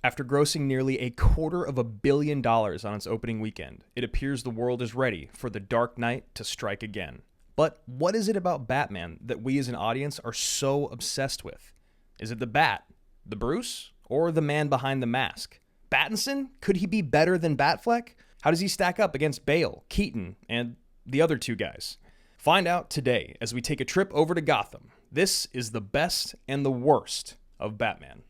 After grossing nearly $250 million on its opening weekend, it appears the world is ready for the Dark Knight to strike again. But what is it about Batman that we as an audience are so obsessed with? Is it the Bat, the Bruce, or the man behind the mask? Pattinson? Could he be better than Batfleck? How does he stack up against Bale, Keaton, and the other two guys? Find out today as we take a trip over to Gotham. This is the best and the worst of Batman.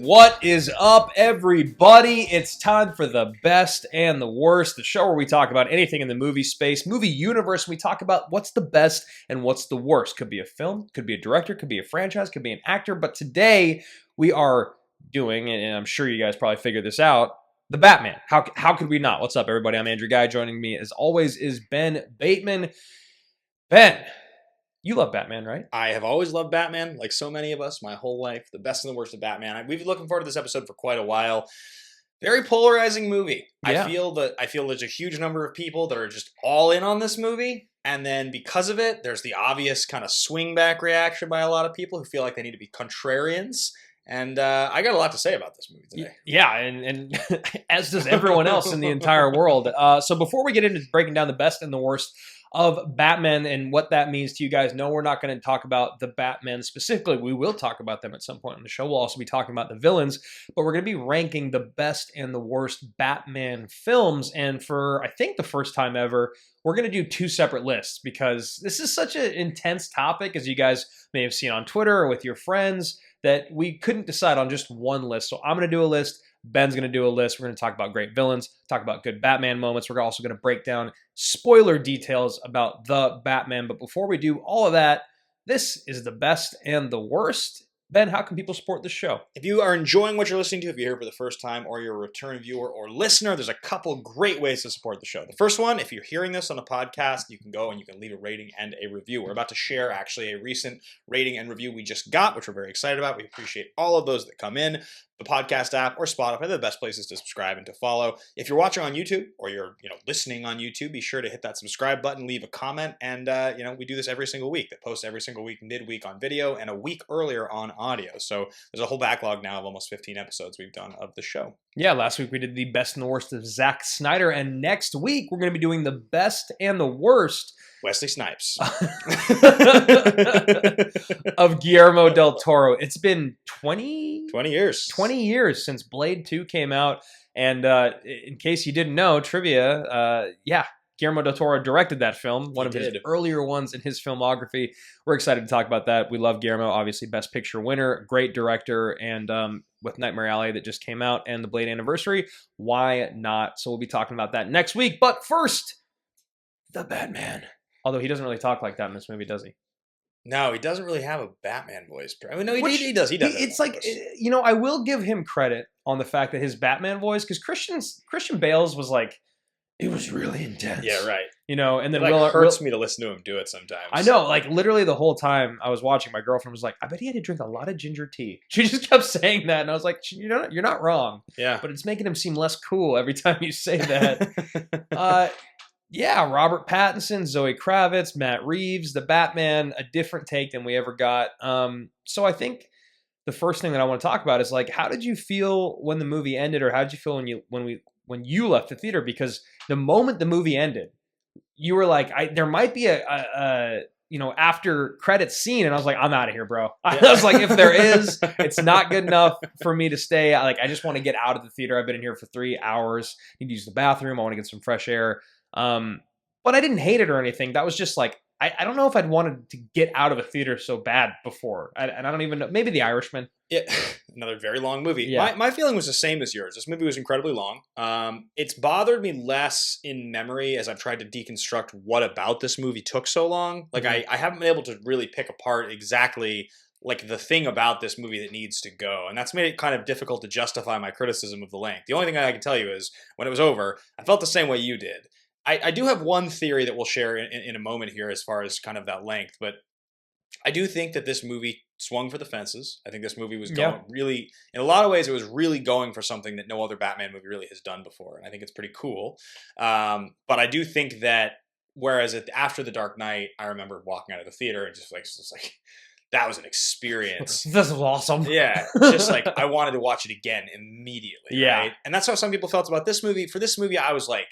What is up, everybody? It's time for the best and the worst, the show where we talk about anything in the movie space, movie universe. We talk about what's the best and what's the worst. Could be a film, could be a director, could be a franchise, could be an actor. But today we are doing, and I'm sure you guys probably figured this out, the Batman. How could we not? What's up, everybody? I'm Andrew Ghai. Joining me, as always, is Ben Bateman. Ben, you love Batman, right? I have always loved Batman, like so many of us, my whole life. The best and the worst of Batman. We've been looking forward to this episode for quite a while. Very polarizing movie. Yeah. I feel there's a huge number of people that are just all in on this movie. And then because of it, there's the obvious kind of swing back reaction by a lot of people who feel like they need to be contrarians. And I got a lot to say about this movie today. Yeah, and as does everyone else in the entire world. So before we get into breaking down the best and the worst of Batman and what that means to you guys, no, we're not going to talk about the Batman specifically. We will talk about them at some point on the show. We'll also be talking about the villains, but we're going to be ranking the best and the worst Batman films. And for, I think, the first time ever, we're going to do two separate lists because this is such an intense topic, as you guys may have seen on Twitter or with your friends, that we couldn't decide on just one list. So I'm going to do a list. Ben's going to do a list. We're going to talk about great villains, talk about good Batman moments. We're also going to break down spoiler details about the Batman. But before we do all of that, this is the best and the worst. Ben, how can people support this show? If you are enjoying what you're listening to, if you're here for the first time or you're a return viewer or listener, there's a couple great ways to support the show. The first one, if you're hearing this on a podcast, you can go and you can leave a rating and a review. We're about to share actually a recent rating and review we just got, which we're very excited about. We appreciate all of those that come in. The podcast app or Spotify, they're the best places to subscribe and to follow. If you're watching on YouTube or you're listening on YouTube, be sure to hit that subscribe button, leave a comment, and we do this every single week. That posts every single week midweek on video and a week earlier on audio. So there's a whole backlog now of almost 15 episodes we've done of the show. Yeah, last week we did the best and the worst of Zack Snyder, and next week we're going to be doing the best and the worst Wesley Snipes of Guillermo del Toro. It's been 20 years. 20 years since Blade 2 came out. And in case you didn't know, trivia, Guillermo del Toro directed that film, one of his earlier ones in his filmography. We're excited to talk about that. We love Guillermo, obviously Best Picture winner, great director, and with Nightmare Alley that just came out and the Blade anniversary, why not? So we'll be talking about that next week. But first, the Batman. Although he doesn't really talk like that in this movie, does he? No, he doesn't really have a Batman voice. I mean, no, he does. He does. It's like, I will give him credit on the fact that his Batman voice, because Christian Bale's was like, it was really intense. Yeah, right. And then it hurts me to listen to him do it sometimes. I know, like literally the whole time I was watching, my girlfriend was like, I bet he had to drink a lot of ginger tea. She just kept saying that, and I was like, you're not wrong. Yeah. But it's making him seem less cool every time you say that. Yeah, Robert Pattinson, Zoe Kravitz, Matt Reeves, the Batman, a different take than we ever got. So I think the first thing that I want to talk about is like, how did you feel when the movie ended, or how did you feel when you left the theater? Because the moment the movie ended, you were like, there might be a after credits scene, and I was like, I'm out of here, bro. I was like, if there is, it's not good enough for me to stay. I just want to get out of the theater. I've been in here for 3 hours. Need to use the bathroom. I want to get some fresh air. But I didn't hate it or anything. That was just like, I don't know if I'd wanted to get out of a theater so bad before. And I don't even know. Maybe The Irishman. Yeah, another very long movie. Yeah. My feeling was the same as yours. This movie was incredibly long. It's bothered me less in memory as I've tried to deconstruct what about this movie took so long. Like, I haven't been able to really pick apart exactly like the thing about this movie that needs to go. And that's made it kind of difficult to justify my criticism of the length. The only thing I can tell you is when it was over, I felt the same way you did. I do have one theory that we'll share in a moment here as far as kind of that length, but I do think that this movie swung for the fences. I think this movie was going really, in a lot of ways, it was really going for something that no other Batman movie really has done before. And I think it's pretty cool. But I do think that Whereas after The Dark Knight, I remember walking out of the theater and just like that was an experience. This is awesome. Yeah, just like I wanted to watch it again immediately. Yeah. Right? And that's how some people felt about this movie. For this movie, I was like,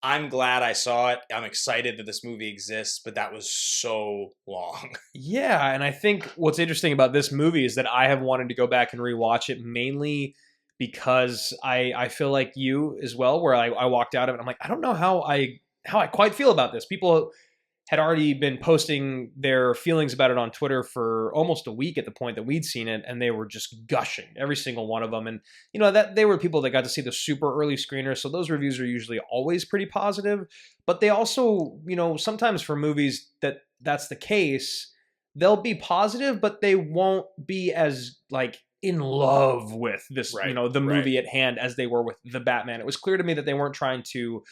I'm glad I saw it. I'm excited that this movie exists, but that was so long. Yeah, and I think what's interesting about this movie is that I have wanted to go back and rewatch it mainly because I feel like you as well, where I walked out of it, I'm like, I don't know how I quite feel about this. People had already been posting their feelings about it on Twitter for almost a week at the point that we'd seen it, and they were just gushing, every single one of them. And that they were people that got to see the super early screeners, so those reviews are usually always pretty positive. But they also, sometimes for movies that's the case, they'll be positive, but they won't be as like in love with this, Right, the movie at hand as they were with the Batman. It was clear to me that they weren't trying to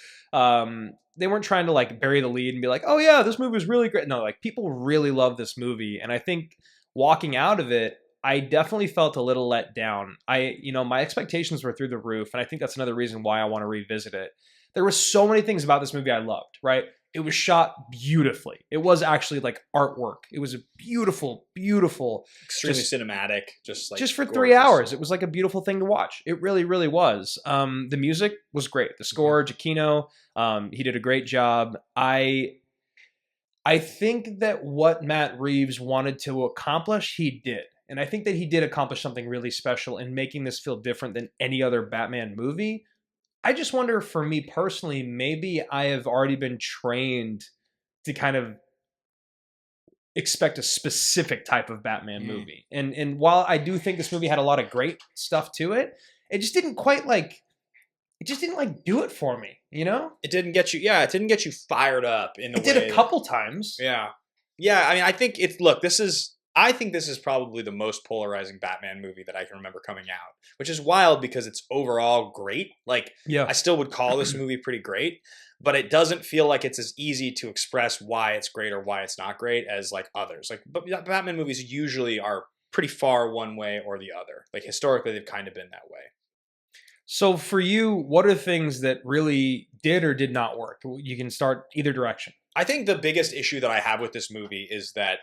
like bury the lead and be like, oh yeah, this movie is really great. No, like people really love this movie. And I think walking out of it, I definitely felt a little let down. My expectations were through the roof. And I think that's another reason why I want to revisit it. There were so many things about this movie I loved, right? It was shot beautifully. It was actually like artwork. It was a beautiful, beautiful, extremely cinematic. Just for gorgeous. 3 hours. It was like a beautiful thing to watch. It really, really was. The music was great. The score, Giacchino, he did a great job. I think that what Matt Reeves wanted to accomplish, he did. And I think that he did accomplish something really special in making this feel different than any other Batman movie. I just wonder, for me personally, maybe I have already been trained to kind of expect a specific type of Batman movie. And while I do think this movie had a lot of great stuff to it, it just didn't quite do it for me, It didn't get you, it didn't get you fired up in the way. It did a couple times. Yeah. I mean, I think I think this is probably the most polarizing Batman movie that I can remember coming out, which is wild because it's overall great. Like, I still would call this movie pretty great, but it doesn't feel like it's as easy to express why it's great or why it's not great as like others. Like, but Batman movies usually are pretty far one way or the other. Like historically, they've kind of been that way. So for you, what are things that really did or did not work? You can start either direction. I think the biggest issue that I have with this movie is that,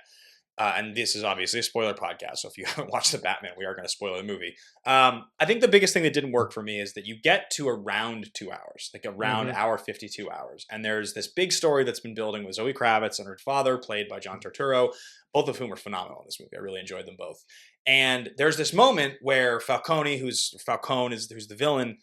and this is obviously a spoiler podcast, so if you haven't watched the Batman, we are going to spoil the movie. I think the biggest thing that didn't work for me is that you get to around 2 hours, like around hour 52 hours. And there's this big story that's been building with Zoe Kravitz and her father, played by John Turturro, both of whom are phenomenal in this movie. I really enjoyed them both. And there's this moment where Falcone, who's the villain,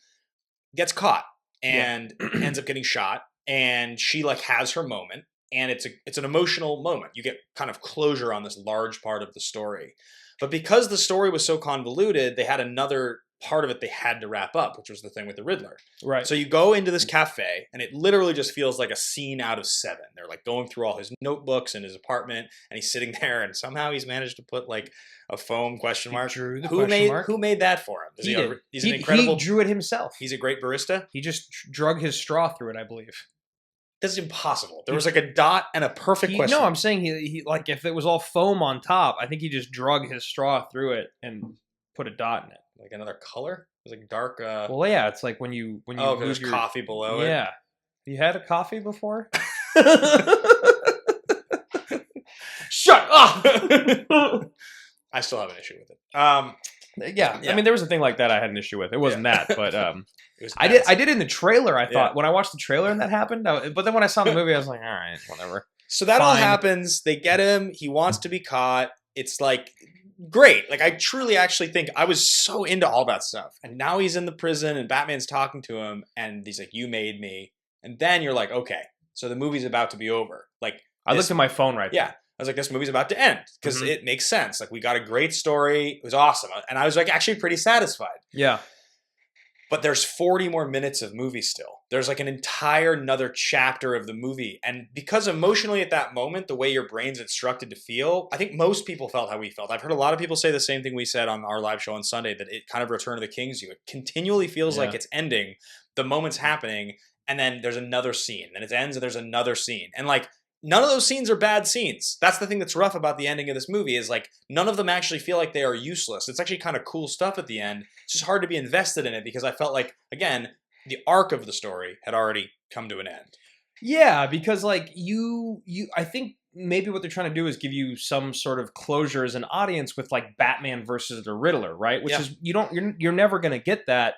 gets caught and ends up getting shot. And she like has her moment. And it's an emotional moment. You get kind of closure on this large part of the story. But because the story was so convoluted, they had another part of it they had to wrap up, which was the thing with the Riddler. Right. So you go into this cafe, and it literally just feels like a scene out of Seven. They're like going through all his notebooks in his apartment, and he's sitting there, and somehow he's managed to put like a foam question mark. He drew the who question made mark. Who made that for him? He did. He's an incredible. He drew it himself. He's a great barista. He just drug his straw through it, I believe. That's impossible. There was like a dot and a perfect question. No, I'm saying he like if it was all foam on top, I think he just drug his straw through it and put a dot in it. Like another color? It was like dark. Well, yeah, it's like when you there's coffee below it. Yeah, you had a coffee before? Shut up! I still have an issue with it. Yeah, I mean, there was a thing like that I had an issue with. It wasn't that, but I did in the trailer. I thought when I watched the trailer and that happened, but then when I saw the movie, I was like, all right, whatever. So that all happens. They get him. He wants to be caught. It's like great. Like I truly actually think I was so into all that stuff. And now he's in the prison and Batman's talking to him and he's like, you made me. And then you're like, okay, so the movie's about to be over. Like I looked at my phone right there. I was like, this movie's about to end because it makes sense. Like we got a great story. It was awesome. And I was like actually pretty satisfied. Yeah. But there's 40 more minutes of movie still. There's like an entire another chapter of the movie. And because emotionally at that moment, the way your brain's instructed to feel, I think most people felt how we felt. I've heard a lot of people say the same thing we said on our live show on Sunday, that it kind of Return of the King's you. It continually feels like it's ending. The moment's happening. And then there's another scene. Then it ends and there's another scene. And like, none of those scenes are bad scenes. That's the thing that's rough about the ending of this movie is like none of them actually feel like they are useless. It's actually kind of cool stuff at the end. It's just hard to be invested in it because I felt like, again, the arc of the story had already come to an end. Yeah, because like I think maybe what they're trying to do is give you some sort of closure as an audience with like Batman versus the Riddler, right? Which Yeah. is you're never going to get that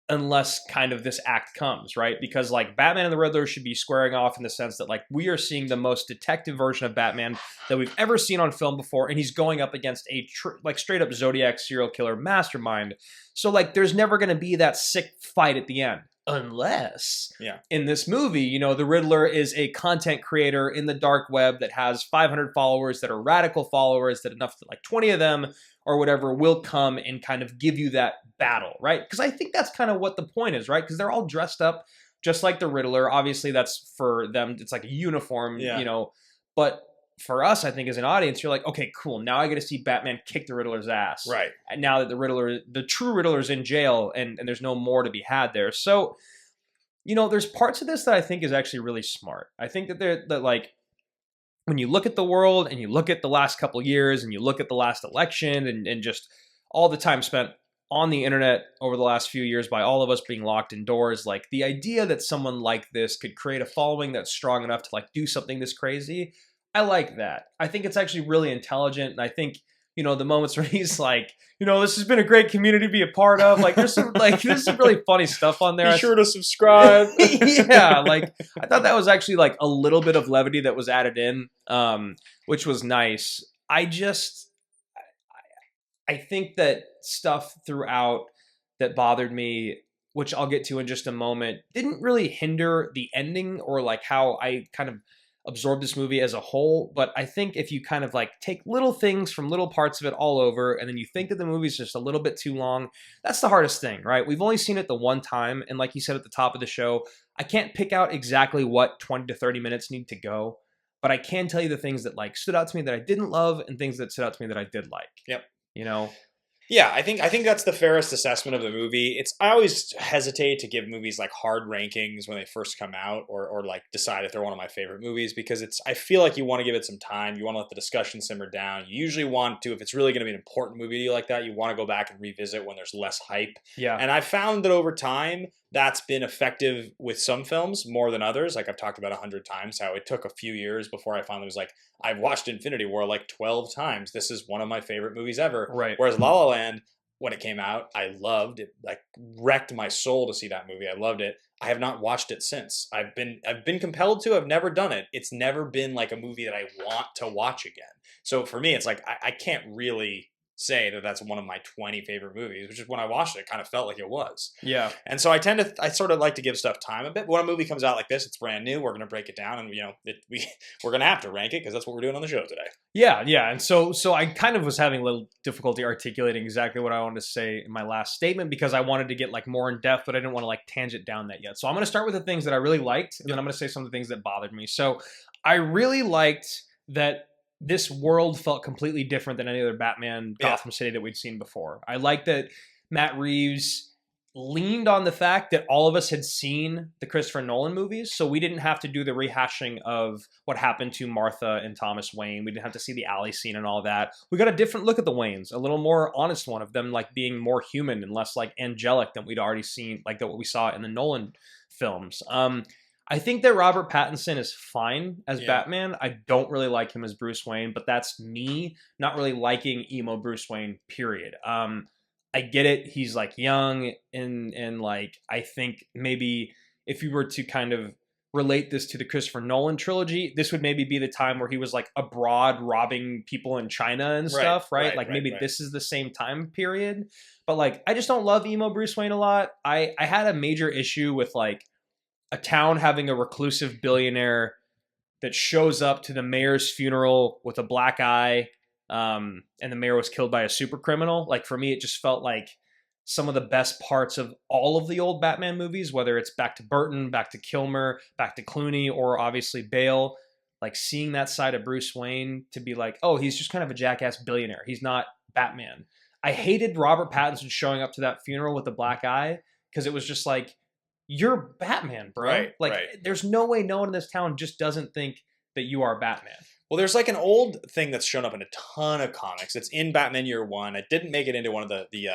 unless kind of this act comes, right? Because like Batman and the Riddler should be squaring off in the sense that like we are seeing the most detective version of Batman that we've ever seen on film before, and he's going up against a like straight up Zodiac serial killer mastermind. So like there's never going to be that sick fight at the end. Unless in this movie, you know, the Riddler is a content creator in the dark web that has 500 followers that are radical followers, that enough that like 20 of them or whatever will come and kind of give you that battle, right? Because I think that's kind of what the point is, right? Because they're all dressed up just like the Riddler. Obviously, that's for them. It's like a uniform, you know. But for us, I think as an audience, you're like, okay, cool. Now I get to see Batman kick the Riddler's ass. Right. And now that the true Riddler's in jail and there's no more to be had there. So, you know, there's parts of this that I think is actually really smart. I think that like, when you look at the world and you look at the last couple of years and you look at the last election and just all the time spent on the internet over the last few years by all of us being locked indoors, like the idea that someone like this could create a following that's strong enough to like do something this crazy, I like that. I think it's actually really intelligent, and I think, you know, the moments where he's like, you know, this has been a great community to be a part of. Like, there's some really funny stuff on there. Be sure to subscribe. Yeah, like I thought that was actually like a little bit of levity that was added in, which was nice. I think that stuff throughout that bothered me, which I'll get to in just a moment, didn't really hinder the ending or like how I kind of absorb this movie as a whole. But I think if you kind of like take little things from little parts of it all over, and then you think that the movie's just a little bit too long, that's the hardest thing, right? We've only seen it the one time. And like you said at the top of the show, I can't pick out exactly what 20 to 30 minutes need to go, but I can tell you the things that like stood out to me that I didn't love and things that stood out to me that I did like. Yep. You know? Yeah, I think that's the fairest assessment of the movie. I always hesitate to give movies like hard rankings when they first come out, or like decide if they're one of my favorite movies, because I feel like you want to give it some time. You want to let the discussion simmer down. You usually want to, if it's really going to be an important movie to you like that, you want to go back and revisit when there's less hype. Yeah. And I've found that over time, that's been effective with some films more than others. Like I've talked about 100 times how it took a few years before I finally was like, I've watched Infinity War like 12 times. This is one of my favorite movies ever. Right. Whereas La La Land, when it came out, I loved it. Like wrecked my soul to see that movie. I loved it. I have not watched it since. I've been compelled to. I've never done it. It's never been like a movie that I want to watch again. So for me, it's like I can't really say that that's one of my 20 favorite movies, which is when I watched it, it kind of felt like it was. Yeah. And so I sort of like to give stuff time a bit. But when a movie comes out like this, it's brand new. We're going to break it down, and we're going to have to rank it because that's what we're doing on the show today. Yeah, yeah. And so I kind of was having a little difficulty articulating exactly what I wanted to say in my last statement, because I wanted to get like more in depth, but I didn't want to like tangent down that yet. So I'm going to start with the things that I really liked, and then I'm going to say some of the things that bothered me. So I really liked that this world felt completely different than any other Batman Gotham City that we'd seen before. I like that Matt Reeves leaned on the fact that all of us had seen the Christopher Nolan movies, so we didn't have to do the rehashing of what happened to Martha and Thomas Wayne. We didn't have to see the alley scene and all that. We got a different look at the Waynes, a little more honest one of them like being more human and less like angelic than we'd already seen, like what we saw in the Nolan films. I think that Robert Pattinson is fine as Batman. I don't really like him as Bruce Wayne, but that's me not really liking emo Bruce Wayne, period. I get it. He's like young and like, I think maybe if you were to kind of relate this to the Christopher Nolan trilogy, this would maybe be the time where he was like abroad robbing people in China and stuff, right? This is the same time period. But like, I just don't love emo Bruce Wayne a lot. I had a major issue with like a town having a reclusive billionaire that shows up to the mayor's funeral with a black eye, and the mayor was killed by a super criminal. Like for me, it just felt like some of the best parts of all of the old Batman movies, whether it's back to Burton, back to Kilmer, back to Clooney, or obviously Bale, like seeing that side of Bruce Wayne to be like, oh, he's just kind of a jackass billionaire. He's not Batman. I hated Robert Pattinson showing up to that funeral with a black eye, because it was just like, you're Batman, bro. There's no way no one in this town just doesn't think that you are Batman. Well, there's like an old thing that's shown up in a ton of comics. It's in Batman Year One. It didn't make it into one of the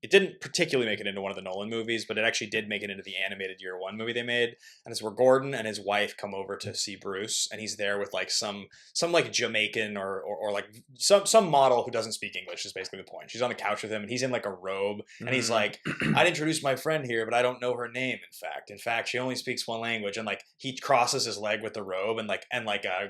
it didn't particularly make it into one of the Nolan movies, but it actually did make it into the animated Year One movie they made. And it's where Gordon and his wife come over to see Bruce, and he's there with like some like Jamaican or like some model who doesn't speak English is basically the point. She's on the couch with him, and he's in like a robe, and he's like, "I'd introduce my friend here, but I don't know her name. In fact, she only speaks one language." And like he crosses his leg with the robe, and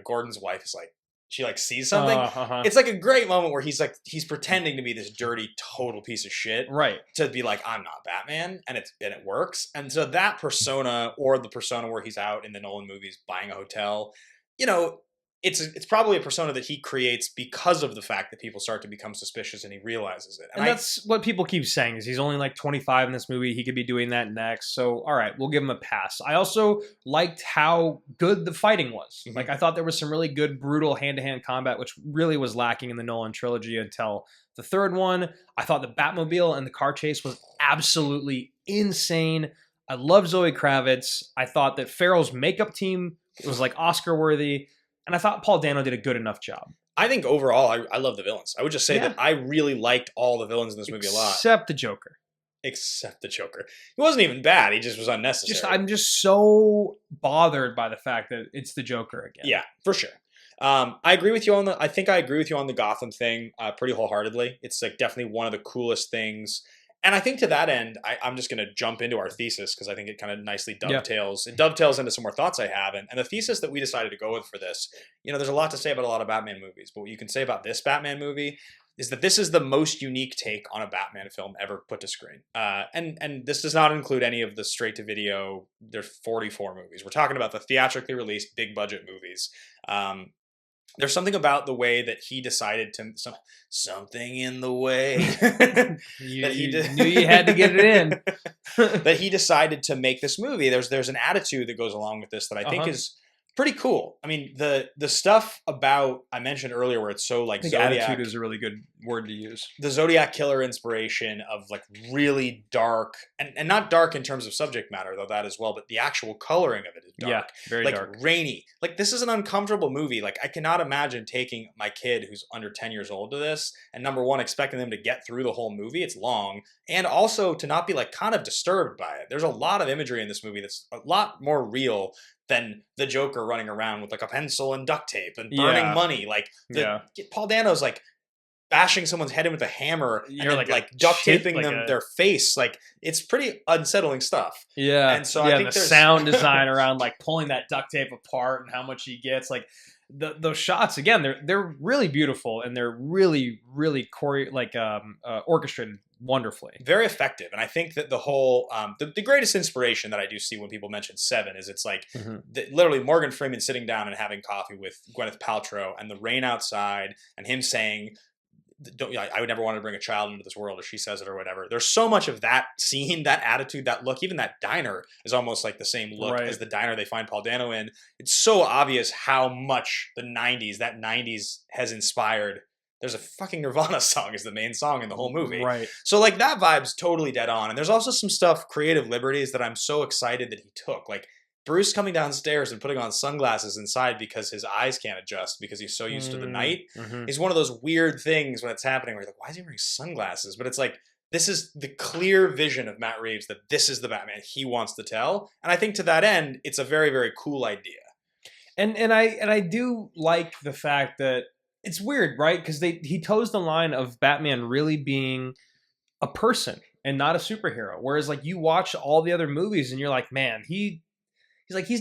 Gordon's wife is like, she like sees something. It's like a great moment where he's pretending to be this dirty total piece of shit, right? To be like, I'm not Batman, and it works. And so that persona, or the persona where he's out in the Nolan movies buying a hotel, you know, it's probably a persona that he creates because of the fact that people start to become suspicious and he realizes it. And that's what people keep saying, is he's only like 25 in this movie. He could be doing that next. So, all right, we'll give him a pass. I also liked how good the fighting was. Mm-hmm. Like, I thought there was some really good, brutal hand-to-hand combat, which really was lacking in the Nolan trilogy until the third one. I thought the Batmobile and the car chase was absolutely insane. I love Zoe Kravitz. I thought that Farrell's makeup team was like Oscar-worthy. And I thought Paul Dano did a good enough job. I think overall, I love the villains. I would just say that I really liked all the villains in this movie a lot. Except the Joker. He wasn't even bad. He just was unnecessary. I'm just so bothered by the fact that it's the Joker again. Yeah, for sure. I agree with you on I think I agree with you on the Gotham thing pretty wholeheartedly. It's like definitely one of the coolest things. And I think to that end, I'm just going to jump into our thesis because I think it kind of nicely dovetails. Yeah. It dovetails into some more thoughts I have. And the thesis that we decided to go with for this, you know, there's a lot to say about a lot of Batman movies. But what you can say about this Batman movie is that this is the most unique take on a Batman film ever put to screen. And this does not include any of the straight-to-video, there's 44 movies. We're talking about the theatrically released big-budget movies. There's something about the way that he decided to something in the way you knew you had to get it in that he decided to make this movie. There's an attitude that goes along with this that I think is pretty cool. I mean, the stuff about I mentioned earlier where it's so like I think Zodiac, attitude is a really good word to use. The Zodiac Killer inspiration of like really dark and not dark in terms of subject matter, though that as well, but the actual coloring of it is dark. Yeah, very like dark. Rainy. Like this is an uncomfortable movie. Like I cannot imagine taking my kid who's under 10 years old to this and number one, expecting them to get through the whole movie. It's long. And also to not be like kind of disturbed by it. There's a lot of imagery in this movie that's a lot more real than the Joker running around with like a pencil and duct tape and burning money. Like Paul Dano's like bashing someone's head in with a hammer and then, like duct taping their face. Like it's pretty unsettling stuff. Yeah. And so I think the sound design around like pulling that duct tape apart and how much he gets, like those shots again, they're really beautiful and they're really orchestrated wonderfully. Very effective. And I think that the whole the greatest inspiration that I do see when people mention Seven is it's like literally Morgan Freeman sitting down and having coffee with Gwyneth Paltrow and the rain outside and him saying, I would never want to bring a child into this world, as she says it or whatever. There's so much of that scene, that attitude, that look. Even that diner is almost like the same look as the diner they find Paul Dano in. It's so obvious how much that 90s has inspired. There's a fucking Nirvana song is the main song in the whole movie. Right. So like that vibe's totally dead on. And there's also some stuff, creative liberties that I'm so excited that he took. Like Bruce coming downstairs and putting on sunglasses inside because his eyes can't adjust because he's so used to the night is one of those weird things when it's happening where you're like, why is he wearing sunglasses? But it's like, this is the clear vision of Matt Reeves that this is the Batman he wants to tell. And I think to that end, it's a very, very cool idea. And I do like the fact that it's weird, right? Because he toes the line of Batman really being a person and not a superhero. Whereas like you watch all the other movies and you're like, man, he's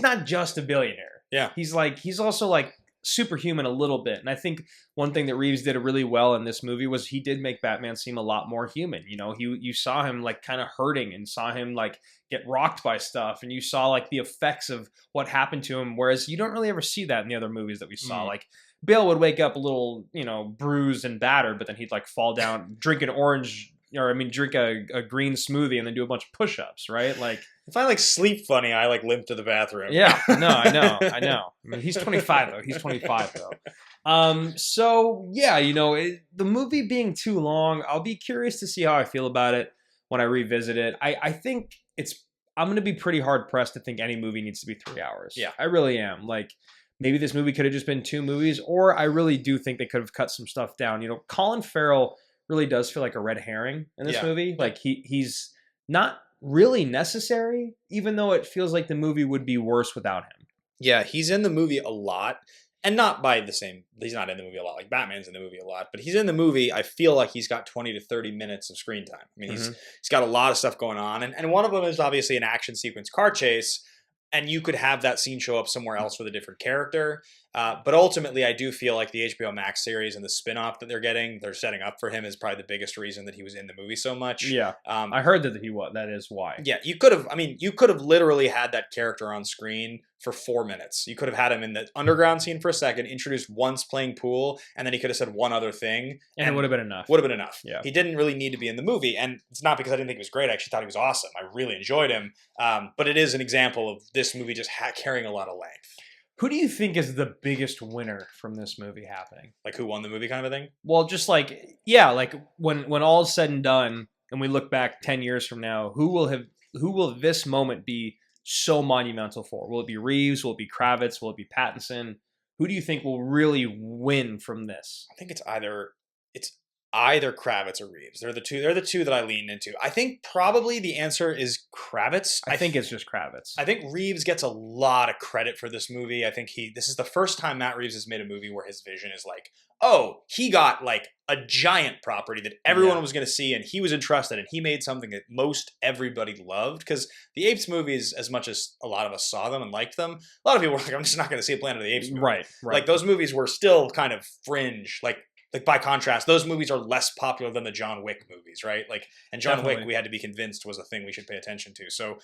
not just a billionaire. Yeah. He's also like superhuman a little bit. And I think one thing that Reeves did really well in this movie was he did make Batman seem a lot more human. You know, you saw him like kind of hurting and saw him like get rocked by stuff. And you saw like the effects of what happened to him. Whereas you don't really ever see that in the other movies that we saw. Like Bale would wake up a little, bruised and battered, but then he'd like fall down, drink a green smoothie and then do a bunch of push-ups, right? Like if I like sleep funny, I like limp to the bathroom. Yeah, no, I know. I mean, he's 25 though. He's 25 though. So yeah, the movie being too long, I'll be curious to see how I feel about it when I revisit it. I think I'm going to be pretty hard pressed to think any movie needs to be 3 hours. Yeah, I really am. Like maybe this movie could have just been 2 movies, or I really do think they could have cut some stuff down. Colin Farrell really does feel like a red herring in this Yeah. movie. Like he's not really necessary, even though it feels like the movie would be worse without him. Yeah, he's in the movie a lot. And not by the same, he's not in the movie a lot. Like Batman's in the movie a lot, but he's in the movie. I feel like he's got 20 to 30 minutes of screen time. I mean, he's got a lot of stuff going on. And one of them is obviously an action sequence car chase. And you could have that scene show up somewhere else with a different character. But ultimately, I do feel like the HBO Max series and the spinoff that they're setting up for him is probably the biggest reason that he was in the movie so much. Yeah, I heard that that is why. Yeah, you could have literally had that character on screen for 4 minutes. You could have had him in the underground scene for a second, introduced once playing pool, and then he could have said one other thing. And it would have been enough. Would have been enough. Yeah. He didn't really need to be in the movie. And it's not because I didn't think he was great. I actually thought he was awesome. I really enjoyed him. But it is an example of this movie just carrying a lot of length. Who do you think is the biggest winner from this movie happening? Like who won the movie kind of a thing? Well, just like, yeah, like when all is said and done and we look back 10 years from now, who will this moment be so monumental for? Will it be Reeves? Will it be Kravitz? Will it be Pattinson? Who do you think will really win from this? I think it's either Kravitz or Reeves. They're the two that I lean into. I think probably the answer is Kravitz. I think it's just Kravitz. I think Reeves gets a lot of credit for this movie. I think this is the first time Matt Reeves has made a movie where his vision is like, oh, he got like a giant property that everyone was going to see and he was entrusted and he made something that most everybody loved. Because the Apes movies, as much as a lot of us saw them and liked them, a lot of people were like, I'm just not going to see a Planet of the Apes movie. Right. Like those movies were still kind of fringe. Like by contrast, those movies are less popular than the John Wick movies, right? Like, and John Wick, we had to be convinced was a thing we should pay attention to. So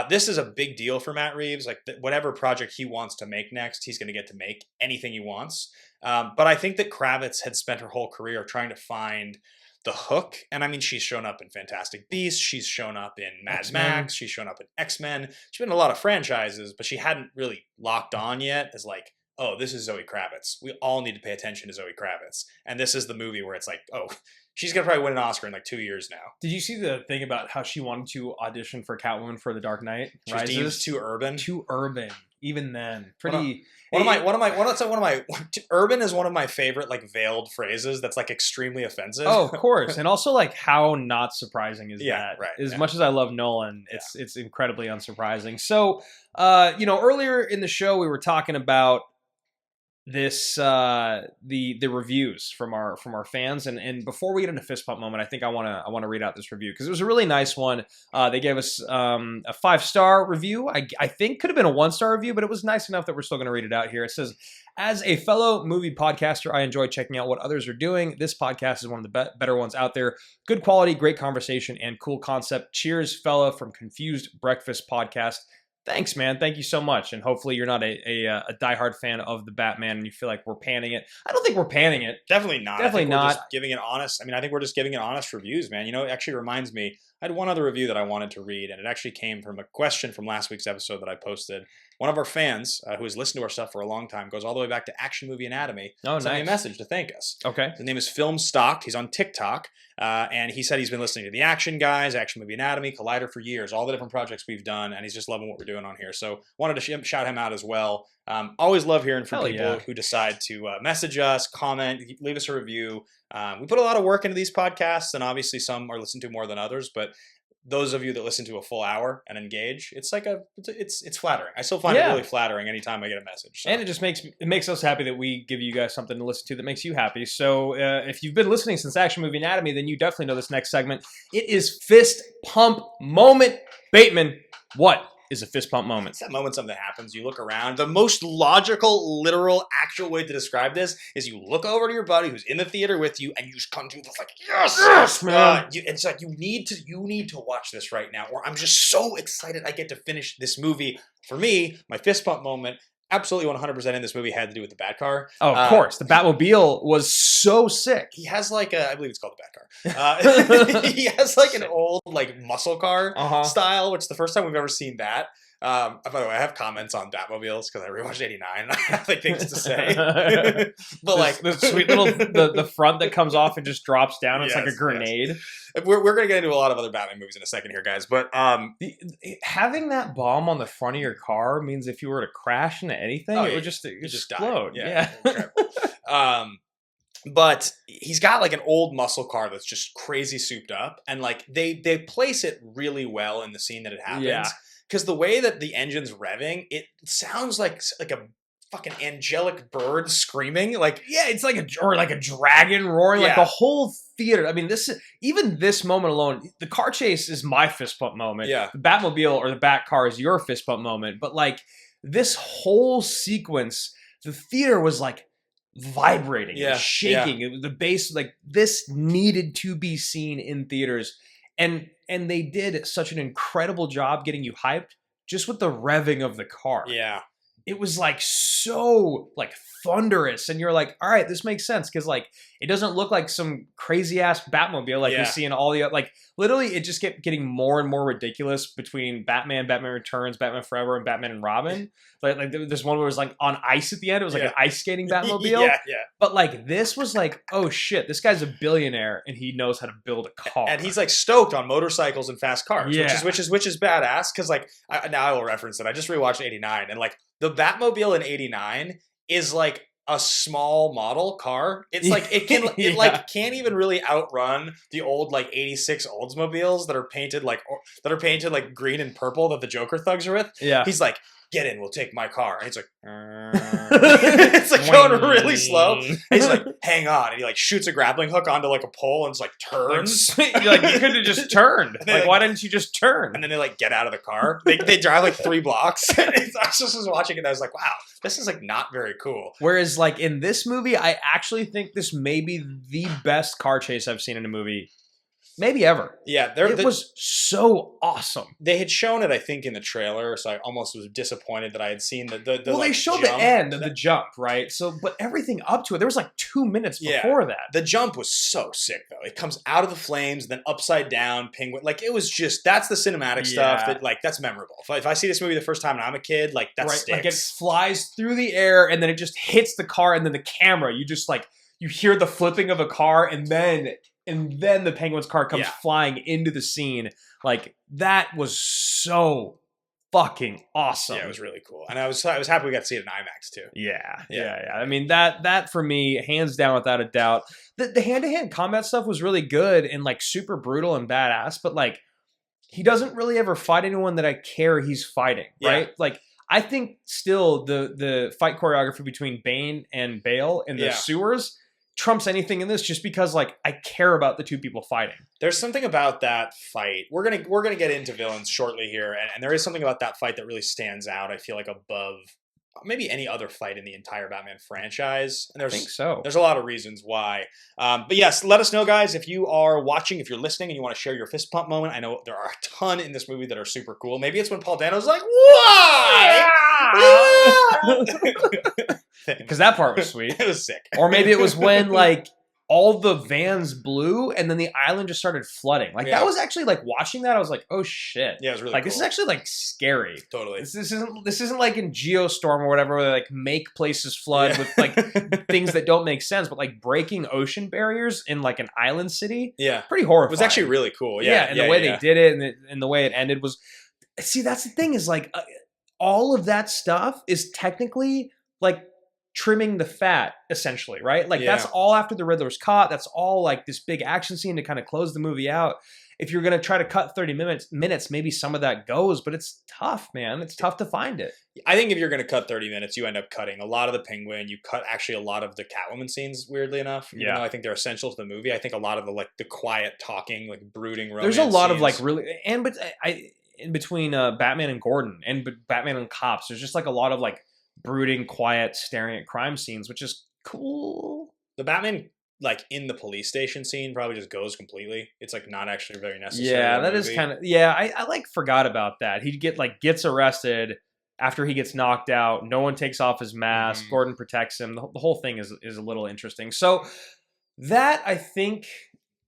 this is a big deal for Matt Reeves. Like whatever project he wants to make next, he's going to get to make anything he wants. But I think that Kravitz had spent her whole career trying to find the hook. And I mean, she's shown up in Fantastic Beasts. She's shown up in Mad Max. She's shown up in X-Men. She's been in a lot of franchises, but she hadn't really locked on yet as like, oh, this is Zoe Kravitz. We all need to pay attention to Zoe Kravitz. And this is the movie where it's like, oh, she's going to probably win an Oscar in like 2 years now. Did you see the thing about how she wanted to audition for Catwoman for The Dark Knight Rises? She was too urban. Too urban. Even then. Urban is one of my favorite like veiled phrases that's like extremely offensive. Oh, of course. And also like how not surprising is that? Right. As much as I love Nolan, it's incredibly unsurprising. So, earlier in the show we were talking about this the reviews from our fans, and before we get into fist pump moment, I think I want to read out this review because it was a really nice one. They gave us a 5-star review. I think could have been a 1-star review, but it was nice enough that we're still going to read it out here. It says, as a fellow movie podcaster, I enjoy checking out what others are doing. This podcast is one of the better ones out there. Good quality, great conversation, and cool concept. Cheers, fella from Confused Breakfast Podcast. Thanks, man. Thank you so much. And hopefully you're not a diehard fan of the Batman and you feel like we're panning it. I don't think we're panning it. Definitely not. Definitely not. We're just giving it honest. I think we're just giving it honest reviews, man. You know, it actually reminds me, I had one other review that I wanted to read, and it actually came from a question from last week's episode that I posted. One of our fans, who has listened to our stuff for a long time, goes all the way back to Action Movie Anatomy. Oh, sent me a nice. message to thank us. Okay. His name is Film Stocked. He's on TikTok. And he said he's been listening to The Action Guys, Action Movie Anatomy, Collider for years, all the different projects we've done, and he's just loving what we're doing on here. So wanted to shout him out as well. Always love hearing from people who decide to message us, comment, leave us a review. We put a lot of work into these podcasts, and obviously some are listened to more than others, but those of you that listen to a full hour and engage, it's like it's flattering. I still find it really flattering anytime I get a message. So. And it just makes us happy that we give you guys something to listen to that makes you happy. So if you've been listening since Action Movie Anatomy, then you definitely know this next segment. It is Fist Pump Moment. Bateman, what is a fist pump moment? It's that moment something happens. You look around. The most logical, literal, actual way to describe this is you look over to your buddy who's in the theater with you, and you just come to this like, yes, man. It's like you need to watch this right now, or I'm just so excited I get to finish this movie. For me, my fist pump moment, absolutely 100% in this movie, had to do with the Batcar. Oh, of course. The Batmobile was so sick. He has like I believe it's called the Batcar. He has like an old like muscle car style, which is the first time we've ever seen that. By the way, I have comments on Batmobiles because I rewatched 89. I have like things to say. But like the sweet little the front that comes off and just drops down. It's like a grenade. Yes. We're gonna get into a lot of other Batman movies in a second here, guys. But having that bomb on the front of your car means if you were to crash into anything, it would just explode. Die. Yeah. But he's got like an old muscle car that's just crazy souped up, and like they place it really well in the scene that it happens. Yeah. Because the way that the engine's revving, it sounds like a fucking angelic bird screaming. Like, Yeah, it's like a dragon roaring. Like Yeah. the whole theater. I mean, even this moment alone, the car chase is my fist pump moment. Yeah. The Batmobile or the Bat car is your fist pump moment. But like this whole sequence, the theater was like vibrating, Yeah, and shaking. It was the bass, like this needed to be seen in theaters, and they did such an incredible job getting you hyped just with the revving of the car. yeah, It was like so like thunderous, and you're like, all right, this makes sense, because like it doesn't look like some crazy ass Batmobile like we Yeah. see in all the like literally it just kept getting more and more ridiculous between Batman Returns, Batman Forever, and Batman and Robin. Like there's one where it was like on ice at the end. It was like Yeah. an ice skating Batmobile. yeah. But like this was like, oh shit, this guy's a billionaire and he knows how to build a car. And he's like stoked on motorcycles and fast cars, Yeah. which is badass. Because like now I will reference it. I just rewatched '89, and like the Batmobile in '89 is like a small model car. It's like it Yeah. like can't even really outrun the old like '86 Oldsmobiles that are painted like green and purple that the Joker thugs are with. Yeah. He's like, get in, we'll take my car. And he's like, it's like going really slow. And he's like, hang on. And he like shoots a grappling hook onto like a pole and it's like turns. You're like, you could have just turned. They, Like, like- why didn't you just turn? And then they like get out of the car. They drive like 3 blocks. I just was watching it and I was like, wow, this is like not very cool. Whereas, like in this movie, I actually think this may be the best car chase I've seen in a movie, maybe ever. Yeah, It was so awesome. they had shown it, I think, in the trailer, so I almost was disappointed that I had seen the Well, like, they showed jump. the end of the jump, right? So, but everything up to it, there was like 2 minutes Yeah. before that. The jump was so sick, though. It comes out of the flames, then upside down, penguin. Like, it was just, that's the cinematic stuff Yeah. that, like, that's memorable. If I see this movie the first time and I'm a kid, like, that Right, sticks. like it flies through the air and then it just hits the car, and then the camera, you just like you hear the flipping of a car, and then the Penguin's car comes Yeah. flying into the scene. Like that was so fucking awesome. Yeah, it was really cool. And I was happy we got to see it in IMAX, too. Yeah. I mean that for me, hands down, without a doubt. The hand-to-hand combat stuff was really good and like super brutal and badass, but like he doesn't really ever fight anyone that I care he's fighting, right? Like I think still the fight choreography between Bane and Bale in the Yeah. sewers trumps anything in this, just because like I care about the two people fighting. There's something about that fight. We're gonna get into villains shortly here, and there is something about that fight that really stands out. I feel like above maybe any other fight in the entire Batman franchise. And I think so. there's a lot of reasons why. But yes, let us know, guys, if you are watching, if you're listening, and you want to share your fist pump moment. I know there are a ton in this movie that are super cool. Maybe it's when Paul Dano's like, "Why?" Because that part was sweet. It was sick. Or maybe it was when like all the vans blew and then the island just started flooding. Like Yeah. that was actually like watching that, I was like, oh shit. Yeah, it was really like cool. this is actually like scary. Totally. This isn't like in Geostorm or whatever, where they like make places flood Yeah. with like things that don't make sense, but like breaking ocean barriers in like an island city, Yeah. pretty horrifying. It was actually really cool. And the way they did it and the way it ended was, see, that's the thing, is like all of that stuff is technically like trimming the fat, essentially, right? Like that's all after the Riddler's caught. That's all like this big action scene to kind of close the movie out. If you're going to try to cut 30 minutes, maybe some of that goes, but it's tough, man. It's tough to find it. I think if you're going to cut 30 minutes, you end up cutting a lot of the Penguin. You cut actually a lot of the Catwoman scenes, weirdly enough. Even though I think they're essential to the movie. I think a lot of the quiet talking, like brooding romance There's a lot of scenes. like really, but in between Batman and Gordon and Batman and cops, there's just like a lot of like brooding, quiet, staring at crime scenes, which is cool. The Batman, like in the police station scene, probably just goes completely. It's like not actually very necessary. Yeah, that is kind of, I like forgot about that. He gets arrested after he gets knocked out. No one takes off his mask. Mhm. Gordon protects him. The whole thing is a little interesting. So that, I think,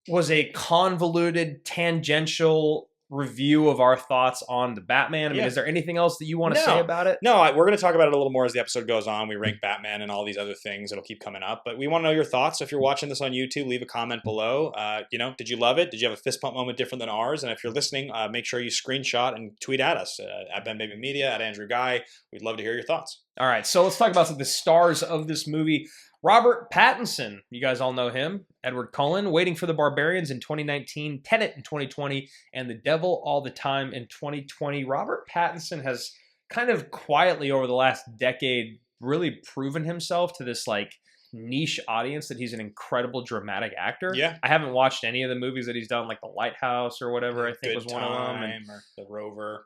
was a convoluted, tangential review of our thoughts on the Batman. I mean, is there anything else that you want to say about it? No, we're going to talk about it a little more as the episode goes on. We rank Batman and all these other things that'll keep coming up. But we want to know your thoughts. So if you're watching this on YouTube, leave a comment below. Did you love it? Did you have a fist pump moment different than ours? And if you're listening, make sure you screenshot and tweet at us at Ben Bateman Media, at Andrew Ghai. We'd love to hear your thoughts. All right, so let's talk about the stars of this movie. Robert Pattinson, you guys all know him. Edward Cullen, Waiting for the Barbarians in 2019, Tenet in 2020, and The Devil All the Time in 2020. Robert Pattinson has kind of quietly over the last decade really proven himself to this like niche audience that he's an incredible dramatic actor. Yeah. I haven't watched any of the movies that he's done, like The Lighthouse or whatever, I think Good was one of them. And or The Rover.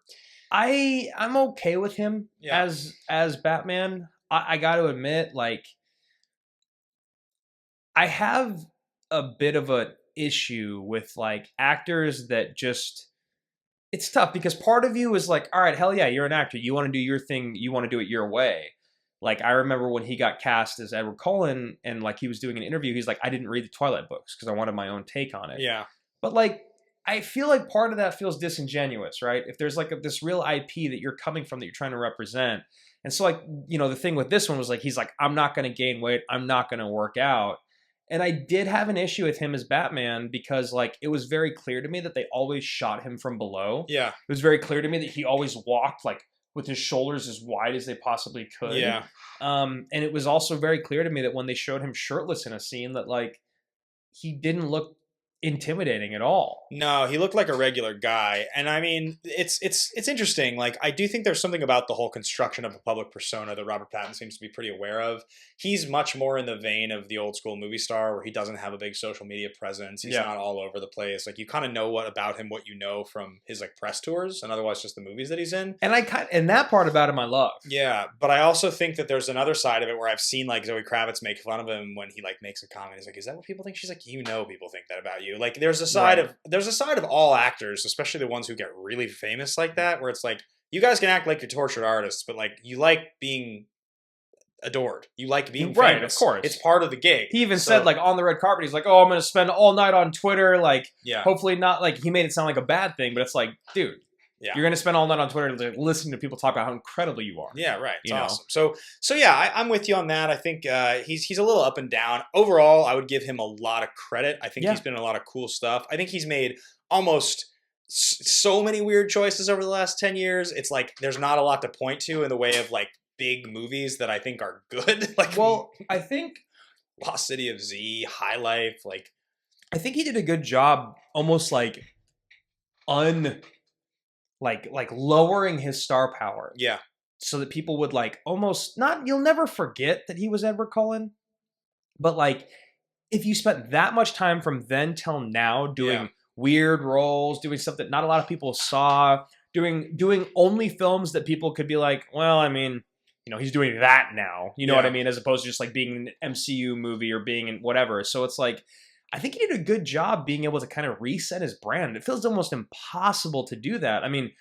I'm okay with him as Batman. I got to admit, like, I have a bit of an issue with like actors that just. It's tough because part of you is like, all right, hell yeah, you're an actor. You want to do your thing. You want to do it your way. Like, I remember when he got cast as Edward Cullen and like he was doing an interview, he's like, I didn't read the Twilight books because I wanted my own take on it. Yeah. But like, I feel like part of that feels disingenuous, right? If there's like this real IP that you're coming from that you're trying to represent. And so like, you know, the thing with this one was like, he's like, I'm not going to gain weight. I'm not going to work out. And I did have an issue with him as Batman because like, it was very clear to me that they always shot him from below. Yeah. It was very clear to me that he always walked like with his shoulders as wide as they possibly could. Yeah. And it was also very clear to me that when they showed him shirtless in a scene that like, he didn't look intimidating at all. No, he looked like a regular guy. And I mean, it's interesting. Like, I do think there's something about the whole construction of a public persona that Robert Pattinson seems to be pretty aware of. He's much more in the vein of the old school movie star where he doesn't have a big social media presence. He's not all over the place. Like, you kind of know what you know from his like press tours and otherwise just the movies that he's in. And that part about him I love. Yeah, but I also think that there's another side of it where I've seen like Zoe Kravitz make fun of him when he like makes a comment. He's like, "Is that what people think?" She's like, "You know, people think that about you." Like, there's a side of all actors, especially the ones who get really famous like that, where it's like, you guys can act like you're tortured artists, but like, you like being adored. You like being right, famous. Of course. It's part of the gig. He even said like on the red carpet, he's like, "Oh, I'm going to spend all night on Twitter." Like, hopefully not. Like, he made it sound like a bad thing, but it's like, dude. Yeah. You're going to spend all night on Twitter listening to people talk about how incredible you are. Yeah, right. It's awesome. So yeah, I'm with you on that. I think he's a little up and down. Overall, I would give him a lot of credit. I think he's been in a lot of cool stuff. I think he's made almost so many weird choices over the last 10 years. It's like there's not a lot to point to in the way of like big movies that I think are good. Like, well, I think Lost City of Z, High Life, like I think he did a good job almost like lowering his star power. Yeah. So that people would like almost not, you'll never forget that he was Edward Cullen. But like, if you spent that much time from then till now doing weird roles, doing stuff that not a lot of people saw, doing only films that people could be like, well, I mean, you know, he's doing that now. You know what I mean? As opposed to just like being an MCU movie or being in whatever. So it's like, I think he did a good job being able to kind of reset his brand. It feels almost impossible to do that. I mean,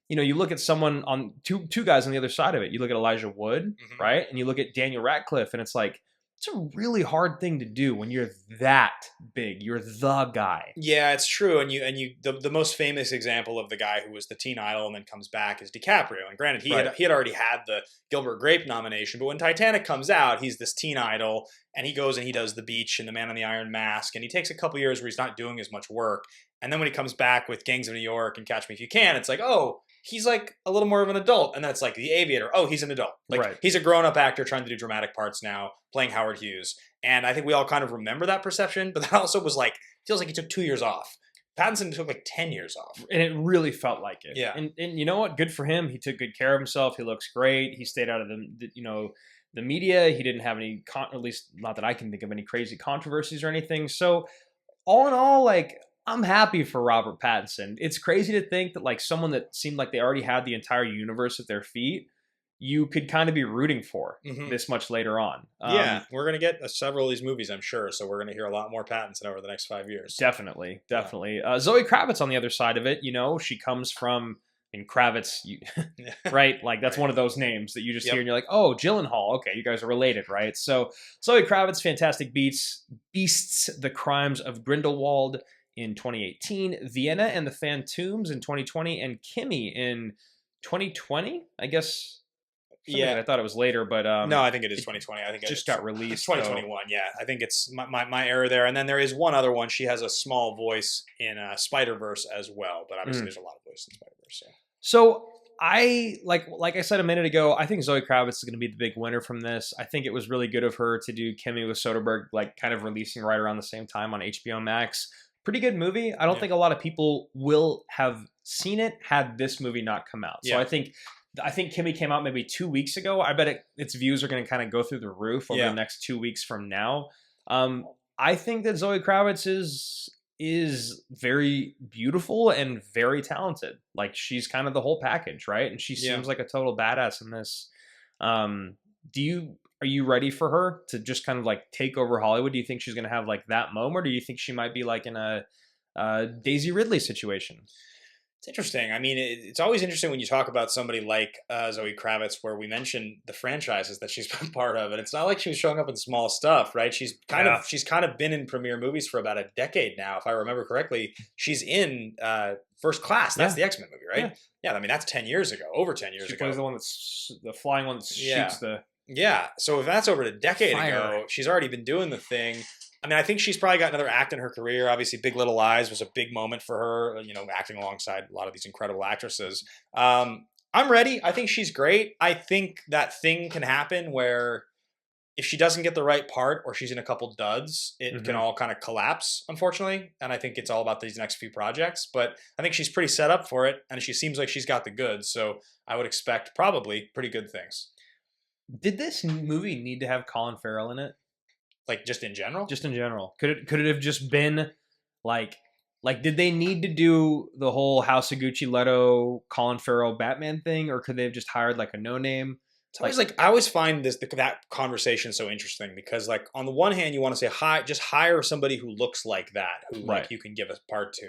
you know, you look at someone on two guys on the other side of it. You look at Elijah Wood, right? And you look at Daniel Radcliffe, and it's like, it's a really hard thing to do when you're that big. You're the guy. Yeah, it's true. And the most famous example of the guy who was the teen idol and then comes back is DiCaprio. And granted, he had already had the Gilbert Grape nomination, but when Titanic comes out, he's this teen idol, and he goes and he does The Beach and The Man in the Iron Mask, and he takes a couple years where he's not doing as much work. And then when he comes back with Gangs of New York and Catch Me If You Can, it's like, oh, he's like a little more of an adult. And then it's like The Aviator. Oh, he's an adult. Like, he's a grown-up actor trying to do dramatic parts now, playing Howard Hughes. And I think we all kind of remember that perception, but that also was like, feels like he took 2 years off. Pattinson took like 10 years off. And it really felt like it. Yeah. And you know what? Good for him. He took good care of himself. He looks great. He stayed out of the media. He didn't have any, at least not that I can think of, any crazy controversies or anything. So all in all, like, I'm happy for Robert Pattinson. It's crazy to think that like someone that seemed like they already had the entire universe at their feet, you could kind of be rooting for this much later on. Yeah, we're going to get several of these movies, I'm sure. So we're going to hear a lot more Pattinson over the next 5 years. Definitely. Zoe Kravitz on the other side of it, you know, she comes from, in Kravitz, right? Like that's one of those names that you just hear and you're like, oh, Gyllenhaal. Okay, you guys are related, right? So Zoe Kravitz, Fantastic Beasts, The Crimes of Grindelwald in 2018, Vienna and the Phantoms in 2020, and Kimmy in 2020, I guess. I thought it was later, but no, I think it is 2020. I think it just got released. It's 2021. Yeah, I think it's my error there. And then there is one other one. She has a small voice in Spider-Verse as well, but obviously there's a lot of voice in Spider-Verse. So I like I said a minute ago, I think Zoe Kravitz is going to be the big winner from this. I think it was really good of her to do Kimmy with Soderbergh, like kind of releasing right around the same time on HBO Max. Pretty good movie. I don't think a lot of people will have seen it had this movie not come out. So I think Kimmy came out maybe 2 weeks ago. I bet its views are going to kind of go through the roof over the next 2 weeks from now. I think that Zoe Kravitz is very beautiful and very talented. Like she's kind of the whole package, right? And she seems like a total badass in this. Are you ready for her to just kind of like take over Hollywood? Do you think she's going to have like that moment, or do you think she might be like in a Daisy Ridley situation? It's interesting. I mean, it's always interesting when you talk about somebody like Zoe Kravitz, where we mentioned the franchises that she's been part of, and it's not like she was showing up in small stuff, right? She's kind of been in premiere movies for about a decade now, if I remember correctly. She's in First Class. That's the X-Men movie, right? Yeah, I mean that's 10 years ago, over 10 years ago. She plays the one that's the flying one that shoots the. Yeah, so if that's over a decade ago, she's already been doing the thing. I mean, I think she's probably got another act in her career. Obviously, Big Little Lies was a big moment for her, you know, acting alongside a lot of these incredible actresses. I'm ready. I think she's great. I think that thing can happen where if she doesn't get the right part or she's in a couple duds, it can all kind of collapse, unfortunately. And I think it's all about these next few projects. But I think she's pretty set up for it, and she seems like she's got the goods. So I would expect probably pretty good things. Did this movie need to have Colin Farrell in it? Like just in general? Just in general. Could it have just been like did they need to do the whole House of Gucci Leto Colin Farrell Batman thing, or could they have just hired like a no-name? It's always I always find that conversation so interesting because like on the one hand you want to say just hire somebody who looks like that, who like you can give a part to.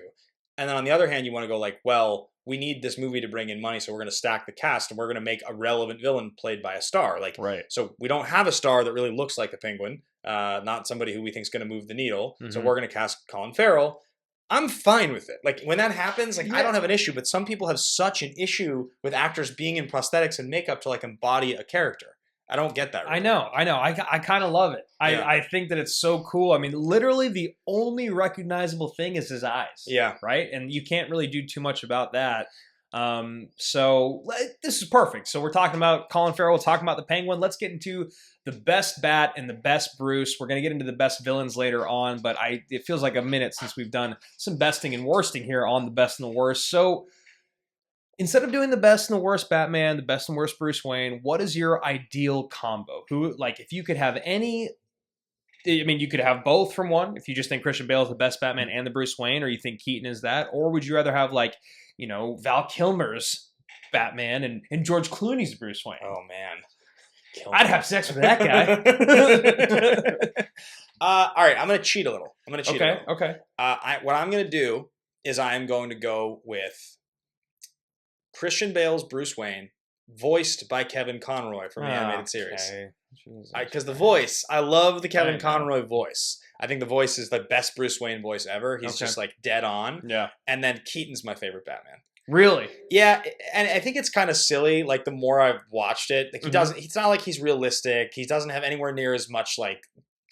And then on the other hand you want to go like, well, we need this movie to bring in money, so we're going to stack the cast and we're going to make a relevant villain played by a star. Like, so we don't have a star that really looks like the Penguin, not somebody who we think is going to move the needle. So we're going to cast Colin Farrell. I'm fine with it. Like when that happens, like I don't have an issue, but some people have such an issue with actors being in prosthetics and makeup to like embody a character. I don't get that. Really. I know. I kind of love it. I think that it's so cool. I mean, literally the only recognizable thing is his eyes. Yeah. Right? And you can't really do too much about that. So this is perfect. So we're talking about Colin Farrell, we're talking about the Penguin. Let's get into the best Bat and the best Bruce. We're going to get into the best villains later on, but it feels like a minute since we've done some besting and worsting here on the best and the worst. So instead of doing the best and the worst Batman, the best and worst Bruce Wayne, what is your ideal combo? Who, like, if you could have any, I mean, you could have both from one, if you just think Christian Bale is the best Batman and the Bruce Wayne, or you think Keaton is that, or would you rather have, like, you know, Val Kilmer's Batman and George Clooney's Bruce Wayne? Oh, man. I'd have sex with that guy. All right, I'm going to cheat a little. Okay. What I'm going to do is I am going to go with Christian Bale's Bruce Wayne, voiced by Kevin Conroy from the animated series. Because the voice, I love the Kevin Conroy voice. I think the voice is the best Bruce Wayne voice ever. He's just like dead on. Yeah. And then Keaton's my favorite Batman. Really? Yeah, and I think it's kind of silly. Like the more I've watched it, like it's not like he's realistic. He doesn't have anywhere near as much like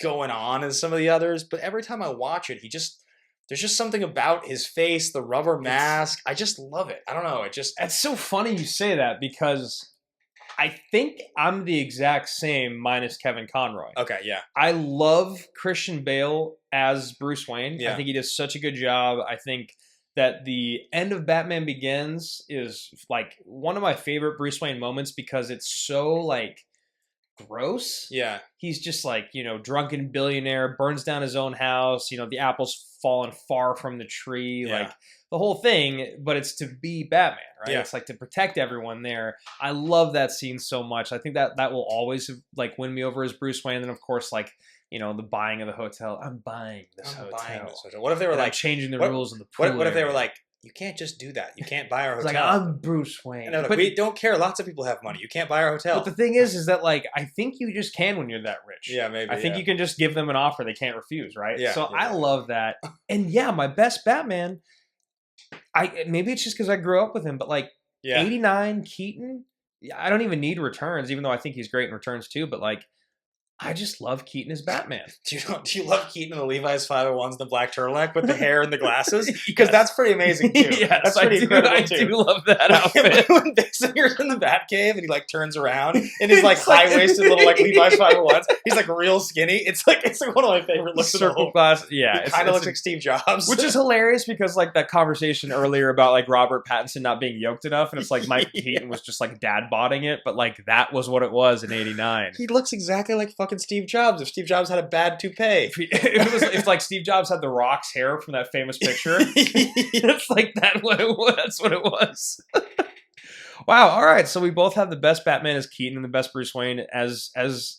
going on as some of the others. But every time I watch it, there's just something about his face, the rubber mask. I just love it. I don't know. It's so funny you say that because I think I'm the exact same minus Kevin Conroy. Okay, yeah. I love Christian Bale as Bruce Wayne. Yeah. I think he does such a good job. I think that the end of Batman Begins is like one of my favorite Bruce Wayne moments because it's so like gross. Yeah. He's just like, you know, drunken billionaire, burns down his own house, you know, the apple's fallen far from the tree, like the whole thing, but it's to be Batman, right? Yeah. It's like to protect everyone there. I love that scene so much. I think that will always like win me over as Bruce Wayne. And then of course, like, you know, the buying of the hotel. I'm buying this hotel. What if they were like changing the rules in the pool? What if they were like, you can't just do that. You can't buy our hotel. It's like, I'm Bruce Wayne. And like, we don't care. Lots of people have money. You can't buy our hotel. But the thing is that like, I think you just can when you're that rich. Yeah, maybe. I think you can just give them an offer they can't refuse, right? Yeah. So I love that. And yeah, my best Batman, maybe it's just because I grew up with him, but like 89 Keaton, I don't even need Returns, even though I think he's great in Returns too. But like, I just love Keaton as Batman. Do you love Keaton in the Levi's 501s and the black turtleneck with the hair and the glasses? Because Yes. that's pretty amazing too. Yes, That's pretty incredible I too. do love that outfit. When Basinger's in the Batcave and he like turns around in his like high-waisted little like Levi's 501s, he's like real skinny. It's like one of my favorite looks of the Circle whole. glass, yeah. He kind of looks like Steve Jobs, which is hilarious because like that conversation earlier about like Robert Pattinson not being yoked enough, and it's like Michael Keaton was just like dad bodding it, but like that was what it was in '89. He looks exactly like fucking Steve Jobs. If Steve Jobs had a bad toupee, If like Steve Jobs had the Rock's hair from that famous picture, it's like that. What it was. That's what it was. Wow. All right. So we both have the best Batman as Keaton and the best Bruce Wayne as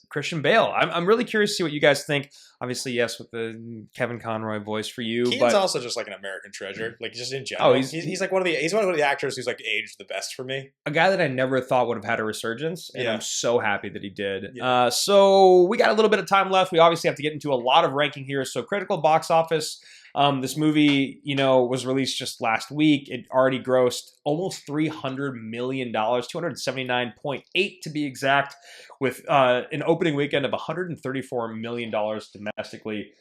Christian Bale. I'm really curious to see what you guys think. Obviously, yes, with the Kevin Conroy voice for you. Keaton's also just like an American treasure, like just in general. Oh, he's like one of the actors who's like aged the best for me. A guy that I never thought would have had a resurgence, and I'm so happy that he did. Yeah. So we got a little bit of time left. We obviously have to get into a lot of ranking here. So critical box office. This movie, was released just last week. It already grossed almost $300 million, 279.8 to be exact, with an opening weekend of $134 million domestically.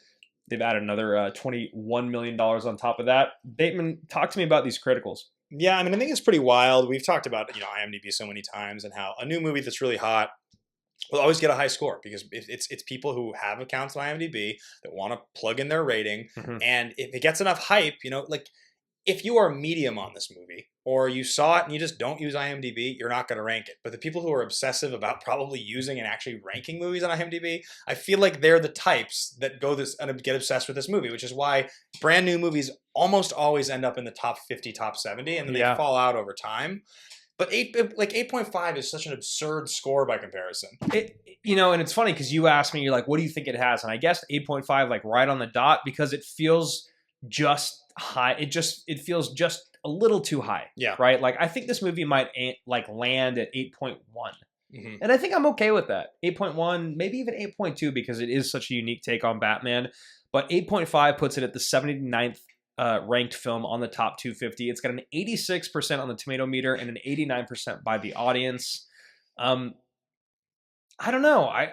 They've added another $21 million on top of that. Bateman, talk to me about these criticals. Yeah, I mean, I think it's pretty wild. We've talked about IMDb so many times and how a new movie that's really hot will always get a high score because it's people who have accounts on IMDb that want to plug in their rating. Mm-hmm. And if it gets enough hype, like if you are medium on this movie or you saw it and you just don't use IMDb, you're not going to rank it. But the people who are obsessive about probably using and actually ranking movies on IMDb, I feel like they're the types that get obsessed with this movie, which is why brand new movies almost always end up in the top 50, top 70, and then they fall out over time. But 8.5 is such an absurd score by comparison. And it's funny because you asked me, you're like, what do you think it has? And I guess 8.5, like right on the dot, because it feels just high. It feels just a little too high. Yeah. Right. Like I think this movie might like land at 8.1. Mm-hmm. And I think I'm okay with that. 8.1, maybe even 8.2 because it is such a unique take on Batman. But 8.5 puts it at the 79th ranked film on the top 250. It's got an 86% on the tomato meter and an 89% by the audience. I don't know. I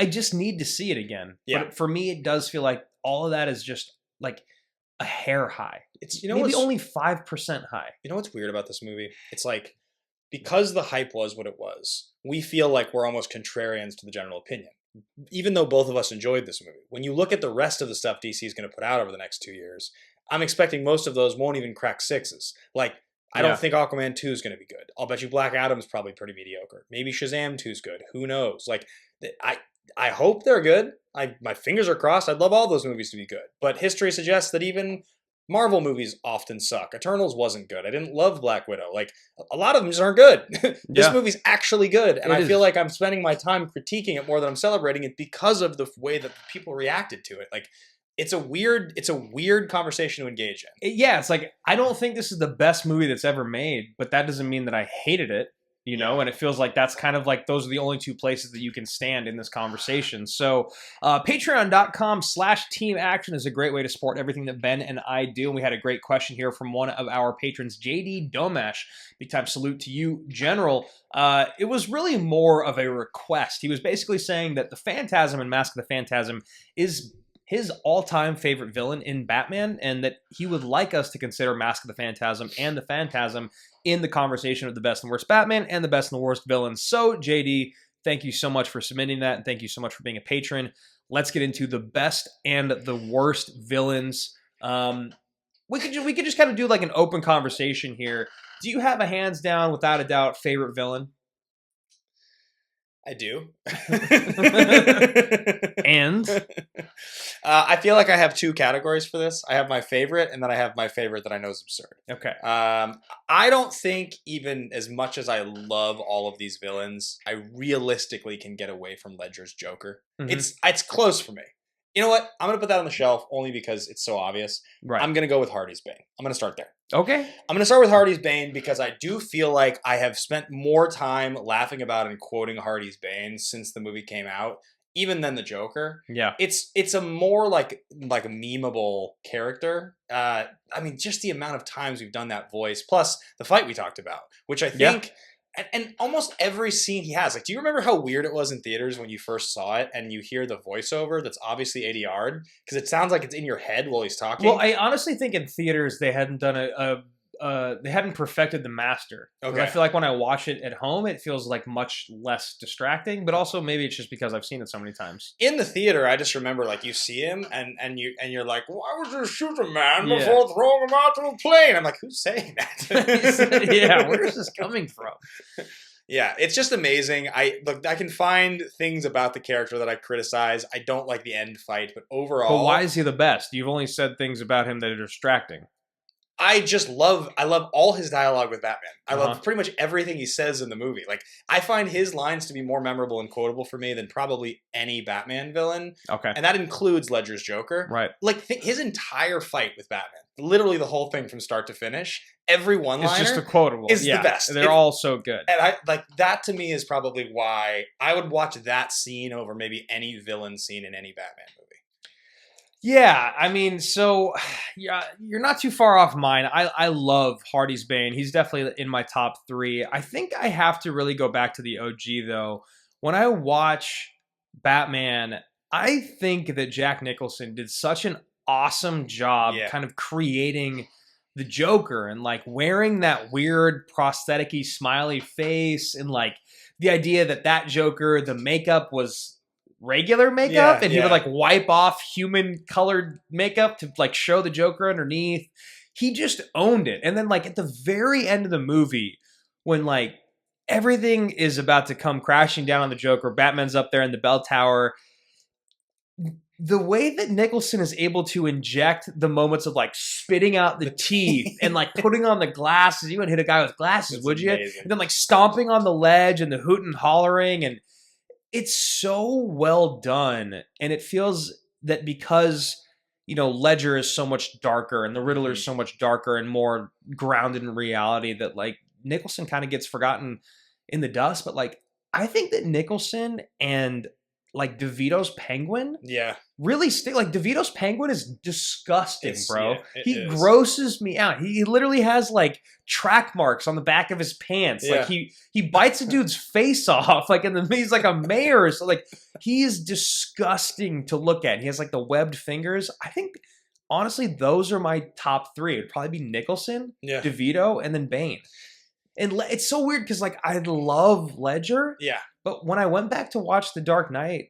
just need to see it again. Yeah. But for me, it does feel like all of that is just like a hair high. It's maybe only 5% high. You know what's weird about this movie? It's like because the hype was what it was, we feel like we're almost contrarians to the general opinion. Even though both of us enjoyed this movie, when you look at the rest of the stuff DC is going to put out over the next 2 years, I'm expecting most of those won't even crack sixes. Like, I don't think Aquaman 2 is going to be good. I'll bet you Black Adam's probably pretty mediocre. Maybe Shazam 2 is good. Who knows? Like, I hope they're good. My fingers are crossed. I'd love all those movies to be good. But history suggests that even Marvel movies often suck. Eternals wasn't good. I didn't love Black Widow. Like, a lot of them just aren't good. This movie's actually good. And I feel like I'm spending my time critiquing it more than I'm celebrating it because of the way that people reacted to it. Like, it's a weird conversation to engage in. Yeah, it's like, I don't think this is the best movie that's ever made, but that doesn't mean that I hated it. And it feels like that's kind of like those are the only two places that you can stand in this conversation. So patreon.com/team action is a great way to support everything that Ben and I do. And we had a great question here from one of our patrons, JD Domash. Big time salute to you, General. It was really more of a request. He was basically saying that the Phantasm and Mask of the Phantasm is his all-time favorite villain in Batman, and that he would like us to consider Mask of the Phantasm and the Phantasm in the conversation of the best and worst Batman and the best and the worst villains. So, JD, thank you so much for submitting that, and thank you so much for being a patron. Let's get into the best and the worst villains. We could just kind of do like an open conversation here. Do you have a hands down, without a doubt, favorite villain? I do. And? I feel like I have two categories for this. I have my favorite, and then I have my favorite that I know is absurd. Okay. I don't think even as much as I love all of these villains, I realistically can get away from Ledger's Joker. Mm-hmm. It's close for me. You know what? I'm going to put that on the shelf only because it's so obvious. Right. I'm going to go with Hardy's Bane. I'm going to start there. Okay. I'm going to start with Hardy's Bane because I do feel like I have spent more time laughing about and quoting Hardy's Bane since the movie came out, even than the Joker. Yeah. It's a more like a memeable character. I mean, just the amount of times we've done that voice, plus the fight we talked about, which I think and almost every scene he has. Like, do you remember how weird it was in theaters when you first saw it and you hear the voiceover that's obviously ADR'd? Because it sounds like it's in your head while he's talking. Well, I honestly think in theaters they hadn't done they hadn't perfected the master. Okay. I feel like when I watch it at home, it feels like much less distracting. But also maybe it's just because I've seen it so many times. In the theater, I just remember like you see him and you're like, why would you shoot a man before throwing him out of a plane? I'm like, who's saying that? Yeah, where is this coming from? Yeah, it's just amazing. I can find things about the character that I criticize. I don't like the end fight, but overall, but why is he the best? You've only said things about him that are distracting. I love all his dialogue with Batman. I love pretty much everything he says in the movie. Like, I find his lines to be more memorable and quotable for me than probably any Batman villain. Okay. And that includes Ledger's Joker. Right. Like, his entire fight with Batman, literally the whole thing from start to finish, every one-liner is just a quotable. Is the best. They're all so good. And I like that to me is probably why I would watch that scene over maybe any villain scene in any Batman movie. Yeah, I mean, so yeah, you're not too far off mine. I love Hardy's Bane. He's definitely in my top 3. I think I have to really go back to the OG though. When I watch Batman, I think that Jack Nicholson did such an awesome job kind of creating the Joker and like wearing that weird prosthetic-y smiley face and like the idea that Joker, the makeup was regular makeup and he would like wipe off human colored makeup to like show the Joker underneath. He just owned it. And then like at the very end of the movie when like everything is about to come crashing down on the Joker, Batman's up there in the bell tower, the way that Nicholson is able to inject the moments of like spitting out the teeth and like putting on the glasses, you wouldn't hit a guy with glasses, would you? Amazing. And then like stomping on the ledge and the hooting and hollering, and it's so well done, and it feels that because, you know, Ledger is so much darker and the Riddler is so much darker and more grounded in reality that like Nicholson kind of gets forgotten in the dust. But like I think that Nicholson and like DeVito's Penguin really stick. Like DeVito's Penguin is disgusting, bro. He grosses me out. He literally has like track marks on the back of his pants. Like he bites a dude's face off. Like, and then he's like a mayor. So like he is disgusting to look at. He has like the webbed fingers. I think honestly those are my top 3. It'd probably be Nicholson, DeVito, and then Bane. And it's so weird because like I love Ledger. Yeah. But when I went back to watch The Dark Knight,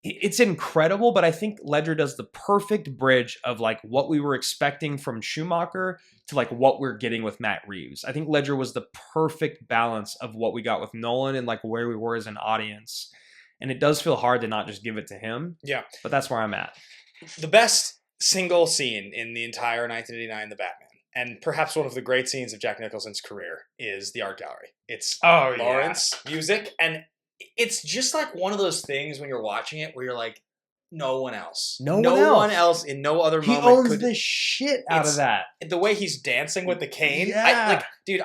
it's incredible, but I think Ledger does the perfect bridge of like what we were expecting from Schumacher to like what we're getting with Matt Reeves. I think Ledger was the perfect balance of what we got with Nolan and like where we were as an audience. And it does feel hard to not just give it to him. Yeah. But that's where I'm at. The best single scene in the entire 1989 The Batman, and perhaps one of the great scenes of Jack Nicholson's career, is the art gallery. It's Lawrence music, and it's just like one of those things when you're watching it where you're like, no one else. No one else in no other moment. He owns the shit out of that. The way he's dancing with the cane. Dude,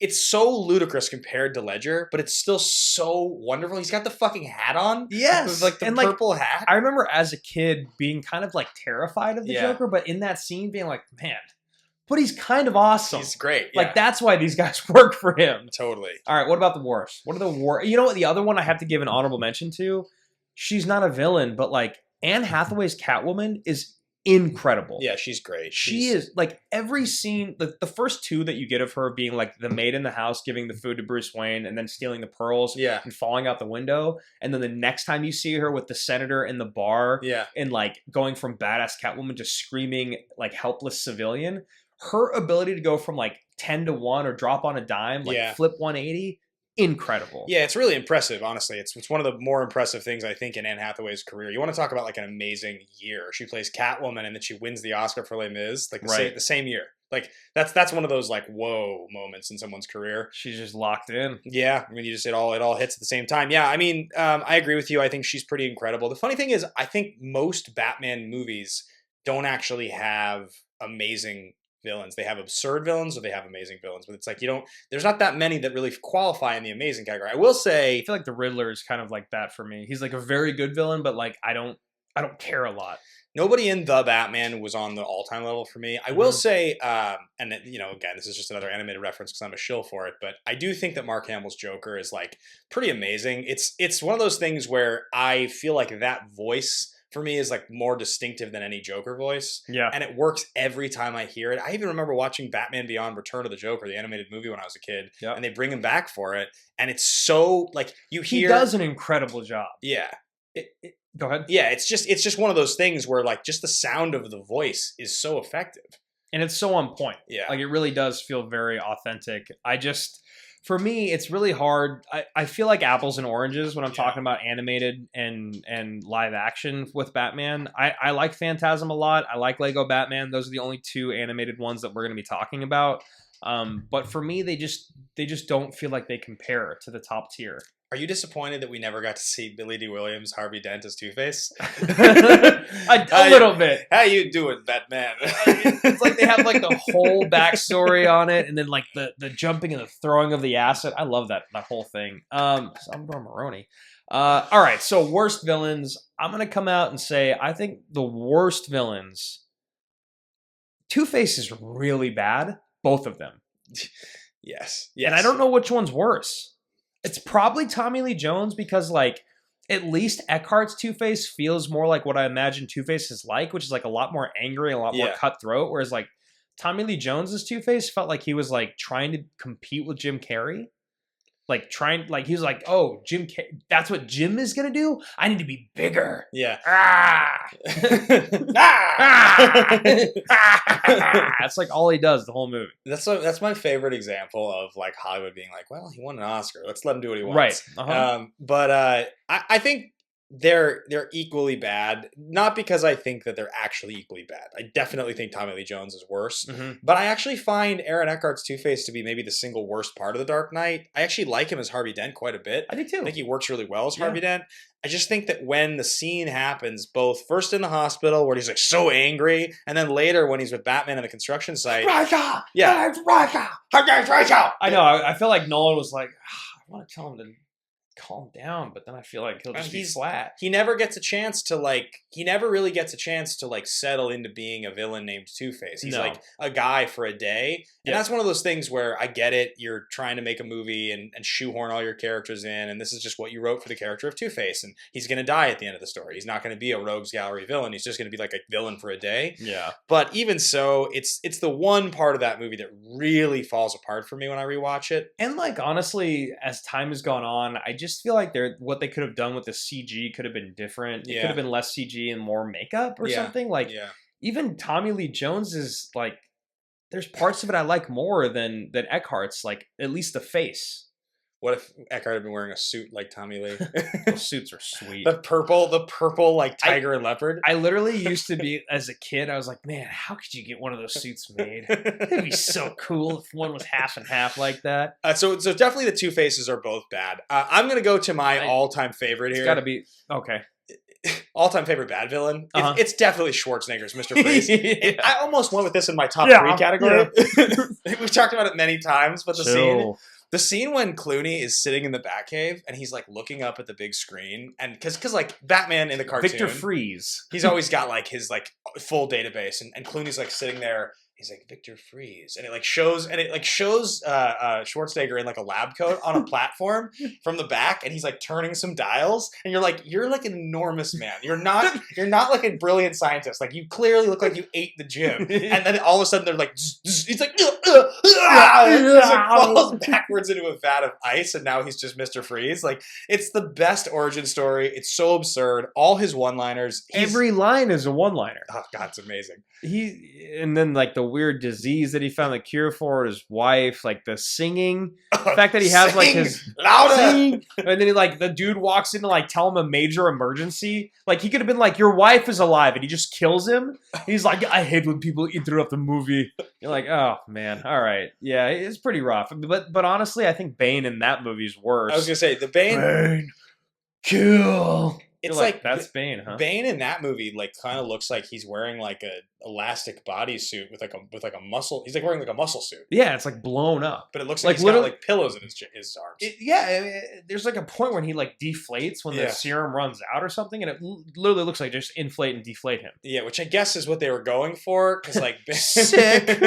it's so ludicrous compared to Ledger, but it's still so wonderful. He's got the fucking hat on. Yes. Like the purple hat. I remember as a kid being kind of like terrified of the Joker, but in that scene being like, man, but he's kind of awesome. He's great. Like, that's why these guys work for him. Totally. All right, what about the worst? What are the worst? You know what? The other one I have to give an honorable mention to, she's not a villain, but like Anne Hathaway's Catwoman is incredible. Yeah, she's great. She is like every scene, the first 2 that you get of her being like the maid in the house giving the food to Bruce Wayne and then stealing the pearls and falling out the window. And then the next time you see her with the senator in the bar and like going from badass Catwoman to screaming like helpless civilian. Her ability to go from like 10 to 1 or drop on a dime, like flip 180, incredible. Yeah, it's really impressive, honestly. It's one of the more impressive things, I think, in Anne Hathaway's career. You want to talk about like an amazing year. She plays Catwoman and then she wins the Oscar for Les Mis, like the same year. Like that's one of those like whoa moments in someone's career. She's just locked in. Yeah, I mean, it all hits at the same time. Yeah, I mean, I agree with you. I think she's pretty incredible. The funny thing is, I think most Batman movies don't actually have amazing villains. They have absurd villains or they have amazing villains, but it's like there's not that many that really qualify in the amazing category. I will say, I feel like the Riddler is kind of like that for me. He's like a very good villain, but like I don't I don't care a lot. Nobody in The Batman was on the all-time level for me. I will say, and you know, again, this is just another animated reference because I'm a shill for it, but I do think that Mark Hamill's Joker is like pretty amazing. It's one of those things where I feel like that voice for me is like more distinctive than any Joker voice. Yeah. And it works every time I hear it. I even remember watching Batman Beyond Return of the Joker, the animated movie when I was a kid, and they bring him back for it. And it's so like you hear. He does an incredible job. Yeah. Go ahead. Yeah, it's just one of those things where like just the sound of the voice is so effective. And it's so on point. Yeah. Like it really does feel very authentic. For me, it's really hard. I feel like apples and oranges when I'm talking about animated and live action with Batman. I like Phantasm a lot. I like Lego Batman. Those are the only two animated ones that we're going to be talking about. But for me, they just don't feel like they compare to the top tier. Are you disappointed that we never got to see Billy D. Williams, Harvey Dent as Two-Face? a little bit. How you doing, Batman? It's like they have like the whole backstory on it, and then like the jumping and the throwing of the acid. I love that whole thing. Salvador Maroni. All right, so worst villains. I'm gonna come out and say I think the worst villains. Two-Face is really bad. Both of them. Yes. And I don't know which one's worse. It's probably Tommy Lee Jones because, like, at least Eckhart's Two-Face feels more like what I imagine Two-Face is like, which is, like, a lot more angry and a lot more cutthroat, whereas, like, Tommy Lee Jones's Two-Face felt like he was, like, trying to compete with Jim Carrey. He was like, oh, that's what Jim is going to do? I need to be bigger. Yeah. That's like all he does the whole movie. That's my favorite example of like Hollywood being like, well, he won an Oscar. Let's let him do what he wants. Right. But I think they're equally bad, not because I think that they're actually equally bad. I definitely think Tommy Lee Jones is worse, but I actually find Aaron Eckhart's Two-Face to be maybe the single worst part of The Dark Knight. I actually like him as Harvey Dent quite a bit. I do too. I think he works really well as Harvey Dent. I just think that when the scene happens, both first in the hospital where he's like so angry, and then later when he's with Batman in the construction site. Raja! Yeah. Raja! Raja! I know. I feel like Nolan was like, I want to tell him to calm down, but then I feel like he'll just be flat. He never gets a chance to he never really gets a chance to like settle into being a villain named Two-Face. He's like a guy for a day. And that's one of those things where I get it. You're trying to make a movie and shoehorn all your characters in. And this is just what you wrote for the character of Two-Face. And he's going to die at the end of the story. He's not going to be a rogues gallery villain. He's just going to be like a villain for a day. Yeah. But even so, it's the one part of that movie that really falls apart for me when I rewatch it. And like, honestly, as time has gone on, I just feel like what they could have done with the CG could have been different. It could have been less CG and more makeup or something. Like even Tommy Lee Jones is like, there's parts of it I like more than Eckhart's, like at least the face. What if Eckhart had been wearing a suit like Tommy Lee? Those suits are sweet. The purple like tiger and leopard. I literally used to be, as a kid, I was like, man, how could you get one of those suits made? It'd be so cool if one was half and half like that. So definitely the Two Faces are both bad. I'm going to go to my all-time favorite here. It's got to be, okay. All-time favorite bad villain. It's definitely Schwarzenegger's Mr. Freeze. I almost went with this in my top 3 category. We've talked about it many times, but the scene when Clooney is sitting in the Batcave and he's like looking up at the big screen, and because like Batman in the cartoon, Victor Freeze, he's always got like his like full database, and Clooney's like sitting there. He's like, Victor Freeze. And it shows Schwarzenegger in like a lab coat on a platform from the back, and he's like turning some dials, and you're like an enormous man. You're not like a brilliant scientist. Like you clearly look like you ate the gym. And then all of a sudden they're like, he's like, falls backwards into a vat of ice, and now he's just Mr. Freeze. Like, it's the best origin story. It's so absurd. All his one-liners. Every line is a one-liner. Oh God, it's amazing. And then like the weird disease that he found the cure for, his wife, like the singing, the fact that he has like his louder, and then he like the dude walks in to like tell him a major emergency. Like he could have been like, your wife is alive, and he just kills him. He's like, I hate when people interrupt the movie. You're like, oh man, all right, yeah, it's pretty rough. But honestly, I think Bane in that movie is worse. I was gonna say the Bane kill. It's like that's Bane, huh? Bane in that movie like kind of looks like he's wearing like elastic bodysuit with like a muscle. He's like wearing like a muscle suit. Yeah, it's like blown up. But it looks like he's got like pillows in his arms. There's like a point when he like deflates when the serum runs out or something, and it literally looks like just inflate and deflate him. Yeah, which I guess is what they were going for, because like sick.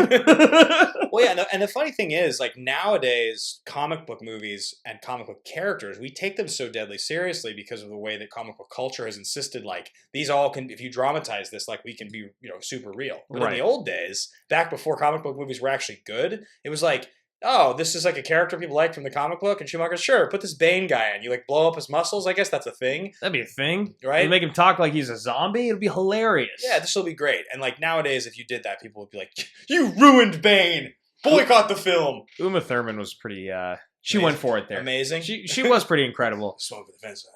Well, yeah, and the funny thing is, like nowadays, comic book movies and comic book characters, we take them so deadly seriously because of the way that comic book culture has insisted, like these all can, if you dramatize this, like we can be, super real. But in the old days, back before comic book movies were actually good, it was like, oh, this is like a character people like from the comic book, and Schumacher, sure, put this Bane guy in. You like blow up his muscles. I guess that's a thing. That'd be a thing, right? You make him talk like he's a zombie. It'd be hilarious. Yeah, this will be great. And like nowadays, if you did that, people would be like, "You ruined Bane. Boycott the film." Uma Thurman was pretty. She went for it there. Amazing. She was pretty incredible. Smoke with the fence.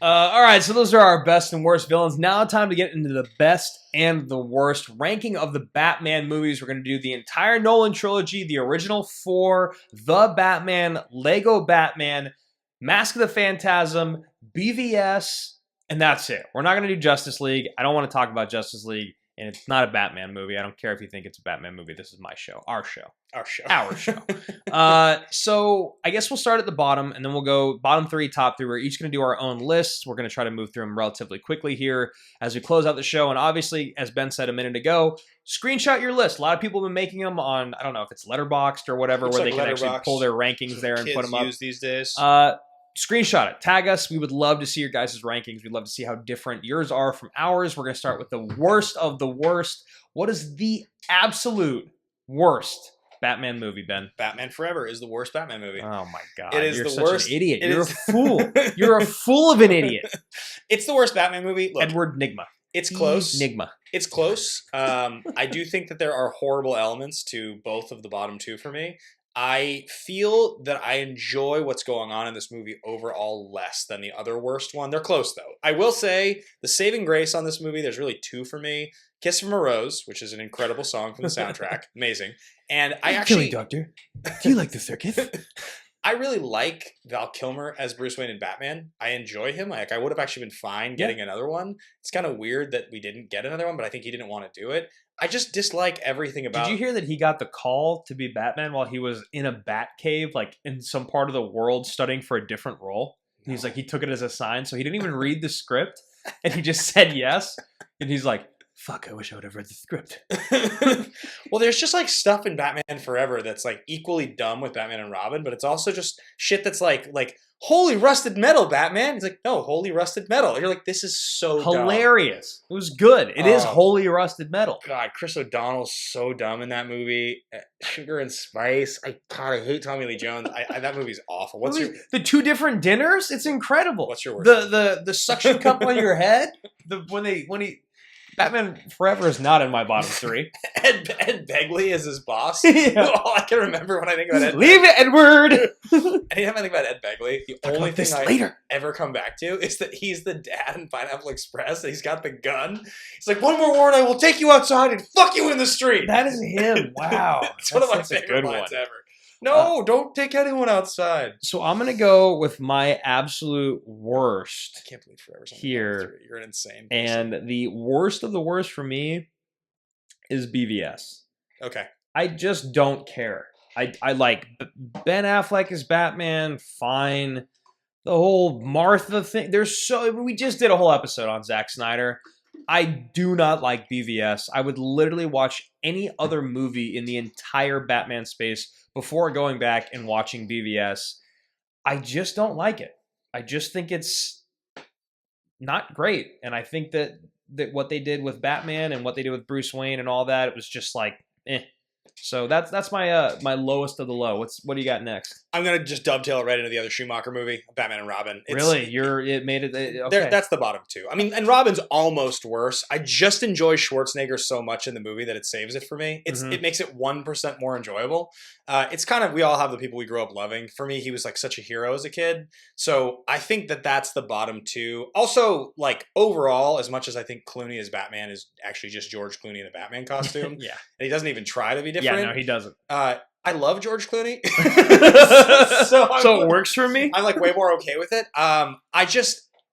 All right, so those are our best and worst villains. Now time to get into the best and the worst ranking of the Batman movies. We're going to do the entire Nolan trilogy, the original 4, The Batman, Lego Batman, Mask of the Phantasm, BVS, and that's it. We're not going to do Justice League. I don't want to talk about Justice League, and it's not a Batman movie. I don't care if you think it's a Batman movie. This is my show. Our show. So I guess we'll start at the bottom, and then we'll go bottom 3, top 3. We're each going to do our own lists. We're going to try to move through them relatively quickly here as we close out the show. And obviously, as Ben said a minute ago, screenshot your list. A lot of people have been making them on, I don't know if it's Letterboxd or whatever, where they can actually pull their rankings there and put them up. Use these days. Screenshot it. Tag us. We would love to see your guys' rankings. We'd love to see how different yours are from ours. We're going to start with the worst of the worst. What is the absolute worst Batman movie, Ben? Batman Forever is the worst Batman movie. Oh my God. It is You're the such worst. An idiot. You're a fool. You're a fool of an idiot. It's the worst Batman movie. Look, Edward Nigma. It's close. Nigma. It's close. I do think that there are horrible elements to both of the bottom 2 for me. I feel that I enjoy what's going on in this movie overall less than the other worst one. They're close, though. I will say the saving grace on this movie, there's really 2 for me. Kiss from a Rose, which is an incredible song from the soundtrack. Amazing. And I actually... Doctor, do you like the circus? I really like Val Kilmer as Bruce Wayne and Batman. I enjoy him. Like, I would have actually been fine getting another one. It's kind of weird that we didn't get another one, but I think he didn't want to do it. I just dislike everything about... Did you hear that he got the call to be Batman while he was in a bat cave, like in some part of the world studying for a different role? No. He's like, he took it as a sign, so he didn't even read the script, and he just said yes. And he's like, fuck, I wish I would have read the script. Well, there's just like stuff in Batman Forever that's like equally dumb with Batman and Robin, but it's also just shit that's like holy rusted metal, Batman. He's like, no, holy rusted metal. You're like, this is so hilarious. Dumb. It was good. It is holy rusted metal. God, Chris O'Donnell's so dumb in that movie. Sugar and Spice. I hate Tommy Lee Jones. That movie's awful. What's your... The 2 different dinners? It's incredible. What's your worst? The suction cup on your head? When he Batman Forever is not in my bottom 3. Ed Begley is his boss. Yeah. All I can remember when I think about Ed Leave it, Edward! Anytime I think about Ed Begley, the only thing I ever come back to is that he's the dad in Pineapple Express, and he's got the gun. He's like, one more warrant, I will take you outside and fuck you in the street. That is him. Wow. It's one of my favorite lines ever. No, don't take anyone outside. So I'm going to go with my absolute worst. I can't believe Forever's here. You're an insane person. And the worst of the worst for me is BVS. Okay. I just don't care. I like Ben Affleck as Batman, fine. The whole Martha thing. We just did a whole episode on Zack Snyder. I do not like BVS. I would literally watch any other movie in the entire Batman space before going back and watching BVS. I just don't like it. I just think it's not great. And I think that what they did with Batman and what they did with Bruce Wayne and all that, it was just like, eh. So that's my my lowest of the low. What do you got next? I'm gonna just dovetail it right into the other Schumacher movie, Batman and Robin. It made it. Okay. That's the bottom 2. I mean, and Robin's almost worse. I just enjoy Schwarzenegger so much in the movie that it saves it for me. It makes it 1% more enjoyable. It's kind of, we all have the people we grew up loving. For me, he was like such a hero as a kid. So I think that's the bottom 2. Also, like overall, as much as I think Clooney as Batman is actually just George Clooney in a Batman costume. Yeah, and he doesn't even try to be different. Yeah, no, he doesn't. I love George Clooney. so it works for me. I'm like way more okay with it.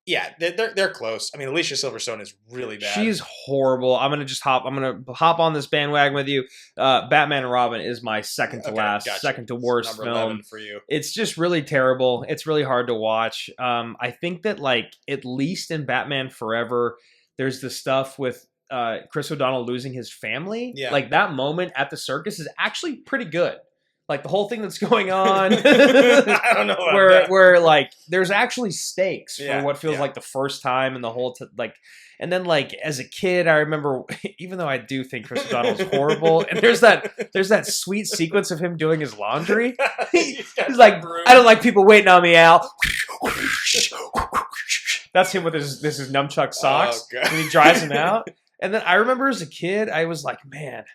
Yeah, they're close. I mean, Alicia Silverstone is really bad. She's horrible. I'm gonna hop on this bandwagon with you. Batman and Robin is my second to last, gotcha. second to worst number film 11 for you. It's just really terrible. It's really hard to watch. I think that like at least in Batman Forever, there's the stuff with Chris O'Donnell losing his family. Yeah. Like that moment at the circus is actually pretty good. Like the whole thing that's going on, I don't know about where like there's actually stakes for Yeah, what feels yeah. like the first time and the whole like, and then like as a kid, I remember even though I do think Chris O'Donnell is horrible, and there's that sweet sequence of him doing his laundry. He's like, I don't like people waiting on me, Al. That's him with his nunchuck socks God. when he dries them out. And then I remember as a kid, I was like, man,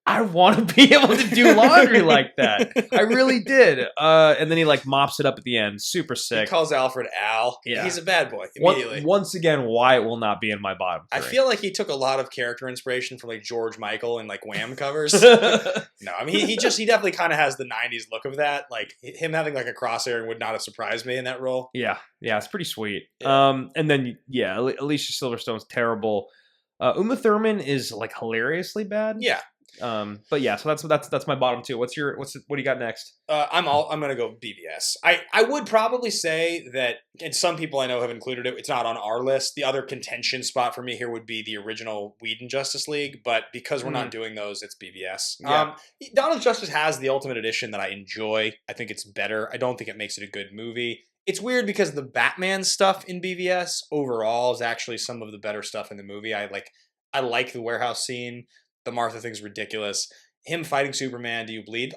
I want to be able to do laundry like that. I really did. And then he like mops it up at the end. Super sick. He calls Alfred Al. Yeah. He's a bad boy immediately. Once again, why it will not be in my bottom three. I feel like he took a lot of character inspiration from like George Michael and like Wham covers. No, I mean he definitely kind of has the 90s look of that. Like him having like a crosshair would not have surprised me in that role. Yeah, it's pretty sweet. Yeah. And then Alicia Silverstone's terrible. Uma Thurman is like hilariously bad. Yeah. But yeah, so that's my bottom two. What do you got next? I'm gonna go BVS. I would probably say that, and some people I know have included it. It's not on our list. The other contention spot for me here would be the original Whedon Justice League, but because we're not doing those, it's BVS. Yeah. Dawn of Justice has the Ultimate Edition that I enjoy. I think it's better. I don't think it makes it a good movie. It's weird because the Batman stuff in BVS overall is actually some of the better stuff in the movie. I like the warehouse scene. The Martha thing's ridiculous. Him fighting Superman, do you bleed?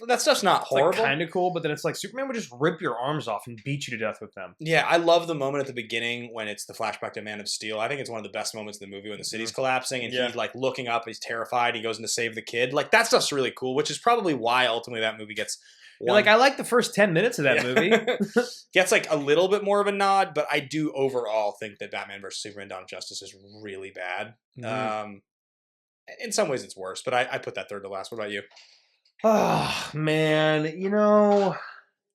That stuff's not horrible. It's like kind of cool, but then it's like Superman would just rip your arms off and beat you to death with them. Yeah, I love the moment at the beginning when it's the flashback to Man of Steel. I think it's one of the best moments in the movie when the city's collapsing and he's like looking up, he's terrified, he goes in to save the kid. Like that stuff's really cool, which is probably why ultimately that movie gets like I like the first 10 minutes of that movie. Gets like a little bit more of a nod, but I do overall think that Batman vs Superman: Dawn of Justice is really bad. In some ways it's worse, but I put that third to last. What about you? Oh, man.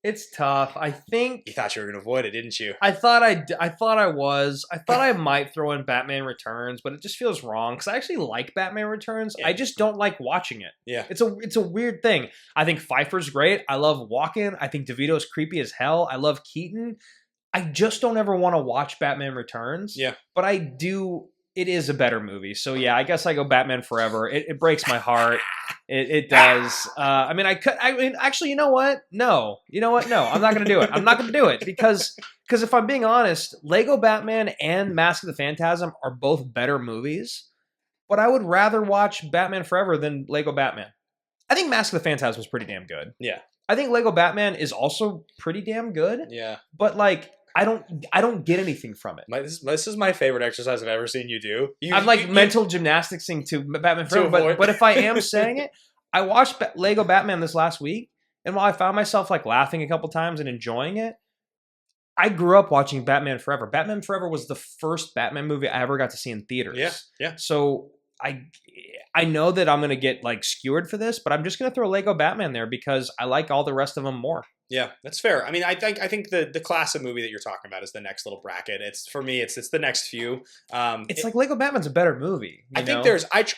It's tough. I think... You thought you were going to avoid it, didn't you? I thought I was. I thought I might throw in Batman Returns, but it just feels wrong because I actually like Batman Returns. Yeah. I just don't like watching it. Yeah. It's a weird thing. I think Pfeiffer's great. I love Walken. I think DeVito's creepy as hell. I love Keaton. I just don't ever want to watch Batman Returns. Yeah. But I do... It is a better movie. So yeah, I guess I go Batman Forever. It breaks my heart. It does. I mean, actually, you know what? No. You know what? No, I'm not going to do it. I'm not going to do it because if I'm being honest, Lego Batman and Mask of the Phantasm are both better movies, but I would rather watch Batman Forever than Lego Batman. I think Mask of the Phantasm was pretty damn good. Yeah. I think Lego Batman is also pretty damn good. Yeah. But like, I don't get anything from it. This is my favorite exercise I've ever seen you do. I'm like mental gymnasticsing to Batman Forever, but if I am saying it, I watched Lego Batman this last week, and while I found myself like laughing a couple times and enjoying it, I grew up watching Batman Forever. Batman Forever was the first Batman movie I ever got to see in theaters. Yeah. So I know that I'm gonna get like skewered for this, but I'm just gonna throw Lego Batman there because I like all the rest of them more. Yeah, that's fair. I mean, I think the class of movie that you're talking about is the next little bracket. It's for me, it's the next few. It's like Lego Batman's a better movie. I think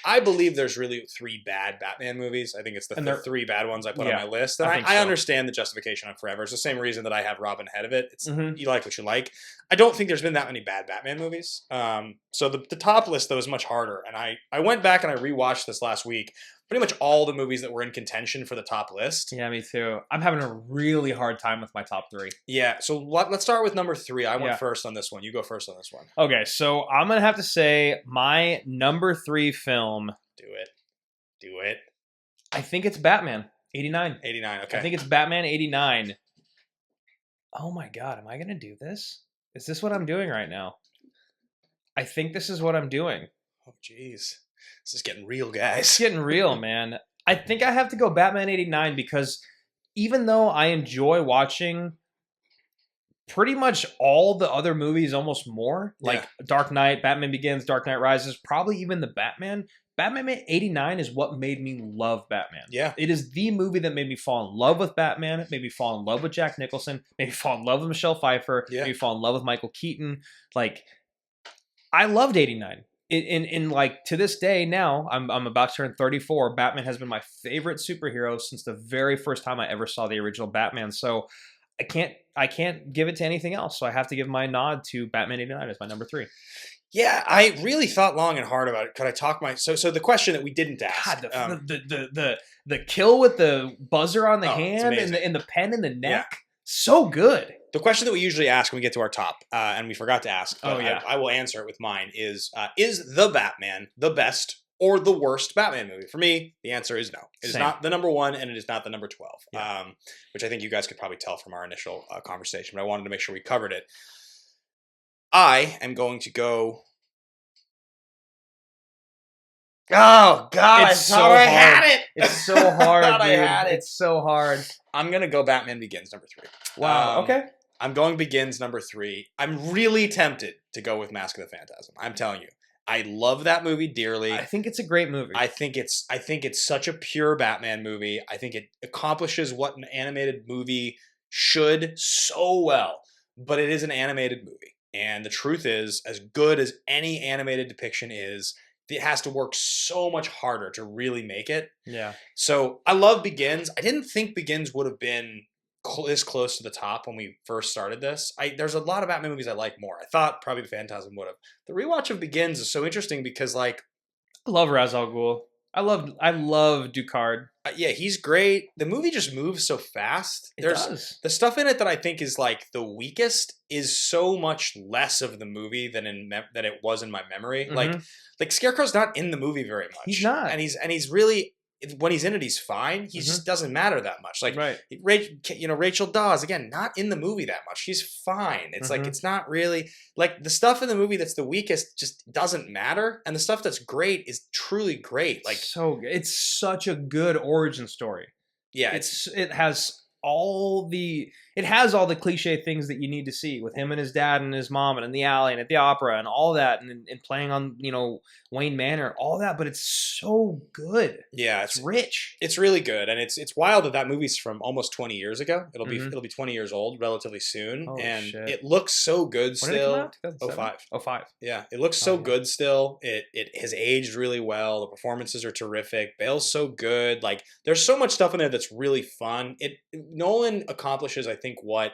I believe there's really 3 bad Batman movies. I think it's the 3 bad ones I put on my list. And I understand the justification on Forever. It's the same reason that I have Robin ahead of it. It's you like what you like. I don't think there's been that many bad Batman movies. So the top list though is much harder. And I went back and I rewatched this last week. Pretty much all the movies that were in contention for the top list. Yeah, me too. I'm having a really hard time with my top 3. Yeah, so let's start with number 3. I went first on this one. You go first on this one. Okay, so I'm going to have to say my number 3 film. Do it. I think it's Batman 89. 89, okay. I think it's Batman 89. Oh my God, am I going to do this? Is this what I'm doing right now? I think this is what I'm doing. Oh, jeez. This is getting real, guys. It's getting real, man. I think I have to go Batman 89 because even though I enjoy watching pretty much all the other movies, almost more. Like Dark Knight, Batman Begins, Dark Knight Rises, probably even the Batman. Batman 89 is what made me love Batman. Yeah. It is the movie that made me fall in love with Batman. It made me fall in love with Jack Nicholson. Made me fall in love with Michelle Pfeiffer. Yeah. Made me fall in love with Michael Keaton. Like, I loved 89. In like, to this day now, I'm about to turn 34. Batman has been my favorite superhero since the very first time I ever saw the original Batman. So I can't give it to anything else. So I have to give my nod to Batman 89 as my number 3. Yeah, I really thought long and hard about it. Could I talk so the question that we didn't ask? God, the kill with the buzzer on the hand and the pen in the neck, so good. The question that we usually ask when we get to our top, and we forgot to ask, but I will answer it with mine, is The Batman the best or the worst Batman movie? For me, the answer is no. It is not the number 1, and it is not the number 12, which I think you guys could probably tell from our initial conversation, but I wanted to make sure we covered it. I am going to go... Oh, God, I thought I had it! It's so hard, dude. I had it. It's so hard. I'm going to go Batman Begins, number 3. Wow, okay. I'm going Begins, number 3. I'm really tempted to go with Mask of the Phantasm. I'm telling you. I love that movie dearly. I think it's a great movie. I think it's such a pure Batman movie. I think it accomplishes what an animated movie should so well, but it is an animated movie. And the truth is, as good as any animated depiction is, it has to work so much harder to really make it. Yeah. So I love Begins. I didn't think Begins would have been this close to the top when we first started this. There's a lot of Batman movies I like more. I thought probably the Phantasm would have. The rewatch of Begins is so interesting because, like, I love Ra's al Ghul. I love Ducard. Yeah, he's great. The movie just moves so fast. It does. The stuff in it that I think is like the weakest is so much less of the movie than than it was in my memory. Mm-hmm. Like Scarecrow's not in the movie very much. He's not, and he's really, when he's in it, he's fine. He just doesn't matter that much. Like, Rachel Dawes, again, not in the movie that much. She's fine. It's like, it's not really, like, the stuff in the movie that's the weakest just doesn't matter. And the stuff that's great is truly great. Like, so good. It's such a good origin story. Yeah. It has all the cliche things that you need to see with him and his dad and his mom and in the alley and at the opera and all that and playing on, Wayne Manor, all that, but it's so good. Yeah, it's rich. It's really good, and it's wild that movie's from almost 20 years ago. It'll be 20 years old relatively soon, and it looks so good still. 2005. 05. Yeah, it looks so good still. It has aged really well. The performances are terrific. Bale's so good. Like, there's so much stuff in there that's really fun. Nolan accomplishes, I think, what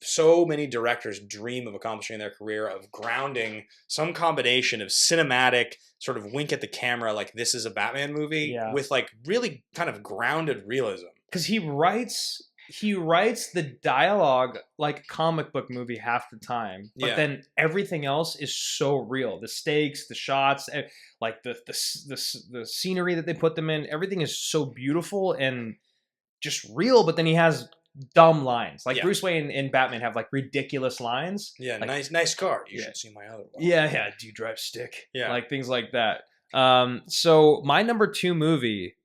so many directors dream of accomplishing in their career, of grounding some combination of cinematic sort of wink at the camera, like this is a Batman movie, with like really kind of grounded realism. Because he writes the dialogue like a comic book movie half the time, but then everything else is so real. The stakes, the shots, like the scenery that they put them in, everything is so beautiful and just real. But then he has dumb lines, like Bruce Wayne and Batman have like ridiculous lines. Yeah, like, nice car. You should see my other one. Yeah. Do you drive stick? Yeah, like things like that. So my number 2 movie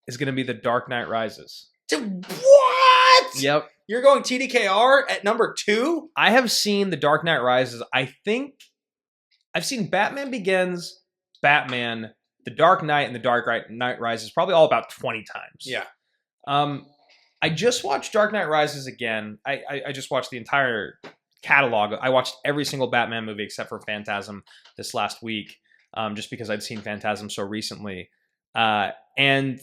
is going to be The Dark Knight Rises. What? Yep. You're going TDKR at number 2? I have seen The Dark Knight Rises. I think I've seen Batman Begins, Batman, The Dark Knight, and The Dark Knight Rises probably all about 20 times. Yeah. I just watched Dark Knight Rises again. I just watched the entire catalog. I watched every single Batman movie except for Phantasm this last week, just because I'd seen Phantasm so recently. And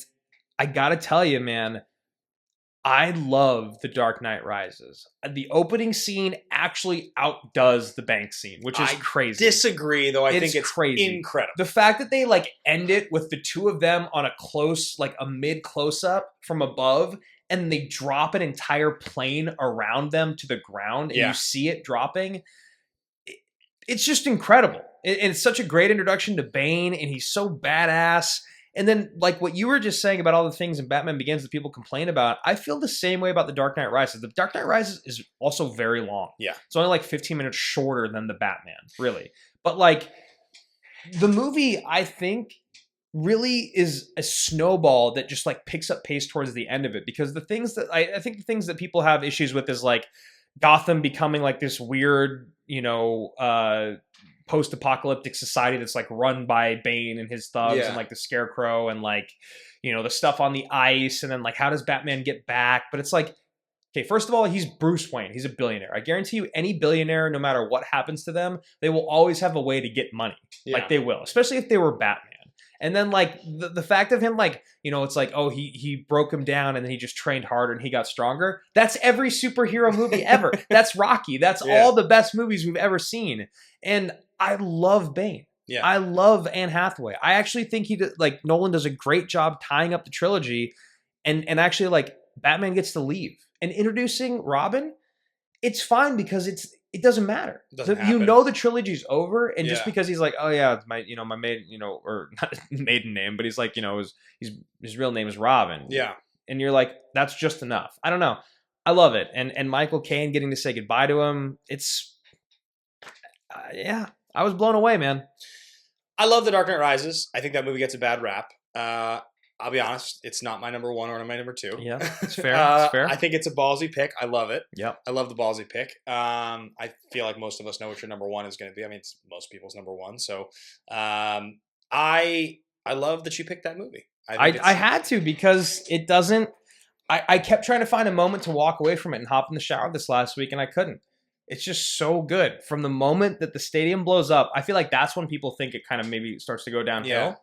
I gotta tell you, man, I love The Dark Knight Rises. The opening scene actually outdoes the bank scene, which is crazy. Disagree, though. I think it's crazy. Incredible. The fact that they like end it with the two of them on a mid close up from above, and they drop an entire plane around them to the ground, and you see it dropping. It's just incredible. And it's such a great introduction to Bane, and he's so badass. And then, like what you were just saying about all the things in Batman Begins that people complain about, I feel the same way about The Dark Knight Rises. The Dark Knight Rises is also very long. Yeah. It's only like 15 minutes shorter than the Batman, really. But like, the movie, I think, really is a snowball that just like picks up pace towards the end of it. Because the things that I think the things that people have issues with is like, Gotham becoming like this weird, post-apocalyptic society that's like run by Bane and his thugs and like the Scarecrow and like, the stuff on the ice. And then like, how does Batman get back? But it's like, okay, first of all, he's Bruce Wayne. He's a billionaire. I guarantee you any billionaire, no matter what happens to them, they will always have a way to get money. Yeah. Like they will, especially if they were Batman. And then like the fact of him, like, it's like, oh, he broke him down and then he just trained harder and he got stronger. That's every superhero movie ever. That's Rocky. That's all the best movies we've ever seen. And I love Bane. Yeah. I love Anne Hathaway. I actually think Nolan does a great job tying up the trilogy and actually like Batman gets to leave. And introducing Robin, it's fine because it doesn't matter. The trilogy's over, and just because he's like, oh yeah, it's my my maiden or not maiden name, but he's like his real name is Robin. Yeah, and you're like, that's just enough. I don't know. I love it, and Michael Caine getting to say goodbye to him. It's I was blown away, man. I love The Dark Knight Rises. I think that movie gets a bad rap. I'll be honest, it's not my number 1 or my number 2. Yeah, it's fair. It's fair. I think it's a ballsy pick. I love it. Yep. I love the ballsy pick. I feel like most of us know what your number 1 is going to be. I mean, it's most people's number 1. So I love that you picked that movie. I had to because it doesn't... I kept trying to find a moment to walk away from it and hop in the shower this last week, and I couldn't. It's just so good. From the moment that the stadium blows up, I feel like that's when people think it kind of maybe starts to go downhill. Yeah.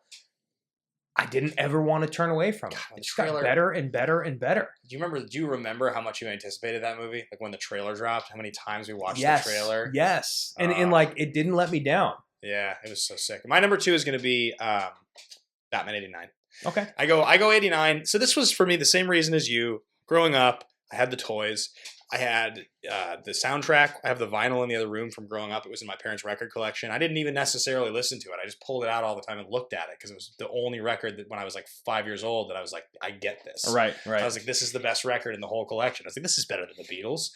I didn't ever want to turn away from it. It just got better and better and better. Do you remember how much you anticipated that movie? Like when the trailer dropped, how many times we watched the trailer? Yes. And like it didn't let me down. Yeah, it was so sick. My number 2 is going to be Batman 89. Okay. I go 89. So this was for me the same reason as you. Growing up, I had the toys. I had the soundtrack. I have the vinyl in the other room from growing up. It was in my parents' record collection. I didn't even necessarily listen to it. I just pulled it out all the time and looked at it because it was the only record that when I was like 5 years old that I was like, I get this. Right. I was like, this is the best record in the whole collection. I was like, this is better than the Beatles.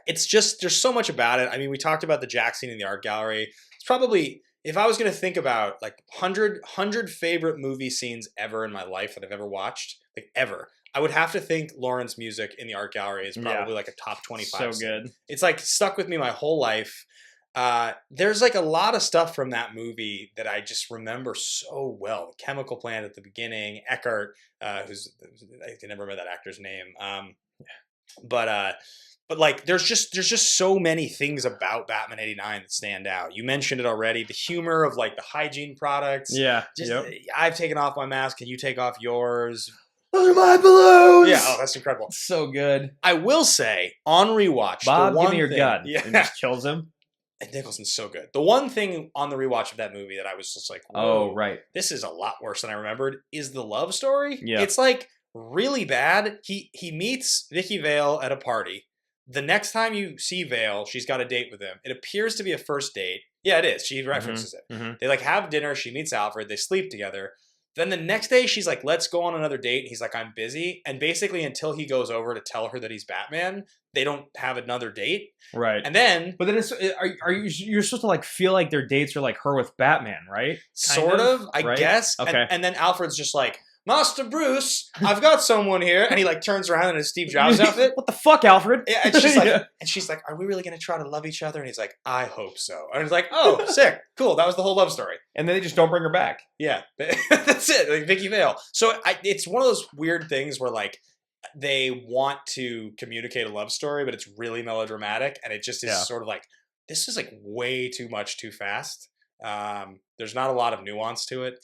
It's just, there's so much about it. I mean, we talked about the Jack scene in the art gallery. It's probably, if I was going to think about like 100 favorite movie scenes ever in my life that I've ever watched, like ever, I would have to think Lauren's music in the art gallery is probably like a top 25. So good. It's like stuck with me my whole life. There's like a lot of stuff from that movie that I just remember so well. The chemical plant at the beginning, Eckhart, I can never remember that actor's name. But like there's just so many things about Batman 89 that stand out. You mentioned it already, the humor of like the hygiene products. Yeah. I've taken off my mask. Can you take off yours? Those are my balloons. Yeah, oh, that's incredible. So good. I will say, on rewatch, Bob, the one give me your gun. Yeah. And just kills him. And Nicholson's so good. The one thing on the rewatch of that movie that I was just like, whoa, oh, right, this is a lot worse than I remembered, is the love story. Yeah. It's like really bad. He meets Vicky Vale at a party. The next time you see Vale, she's got a date with him. It appears to be a first date. Yeah, it is. She references it. Mm-hmm. They like have dinner. She meets Alfred. They sleep together. Then the next day, she's like, let's go on another date. He's like, I'm busy. And basically, until he goes over to tell her that he's Batman, they don't have another date. Right. And then... But then you're supposed to like feel like their dates are like her with Batman, right? Sort of, I guess. Okay. And then Alfred's just like, Master Bruce, I've got someone here. And he like turns around in his Steve Jobs outfit. What the fuck, Alfred? Yeah, and she's like, are we really going to try to love each other? And he's like, I hope so. And it's like, oh, sick. Cool. That was the whole love story. And then they just don't bring her back. Yeah. That's it. Like Vicky Vale. So it's one of those weird things where like they want to communicate a love story, but it's really melodramatic. And it just is sort of like, this is like way too much too fast. There's not a lot of nuance to it.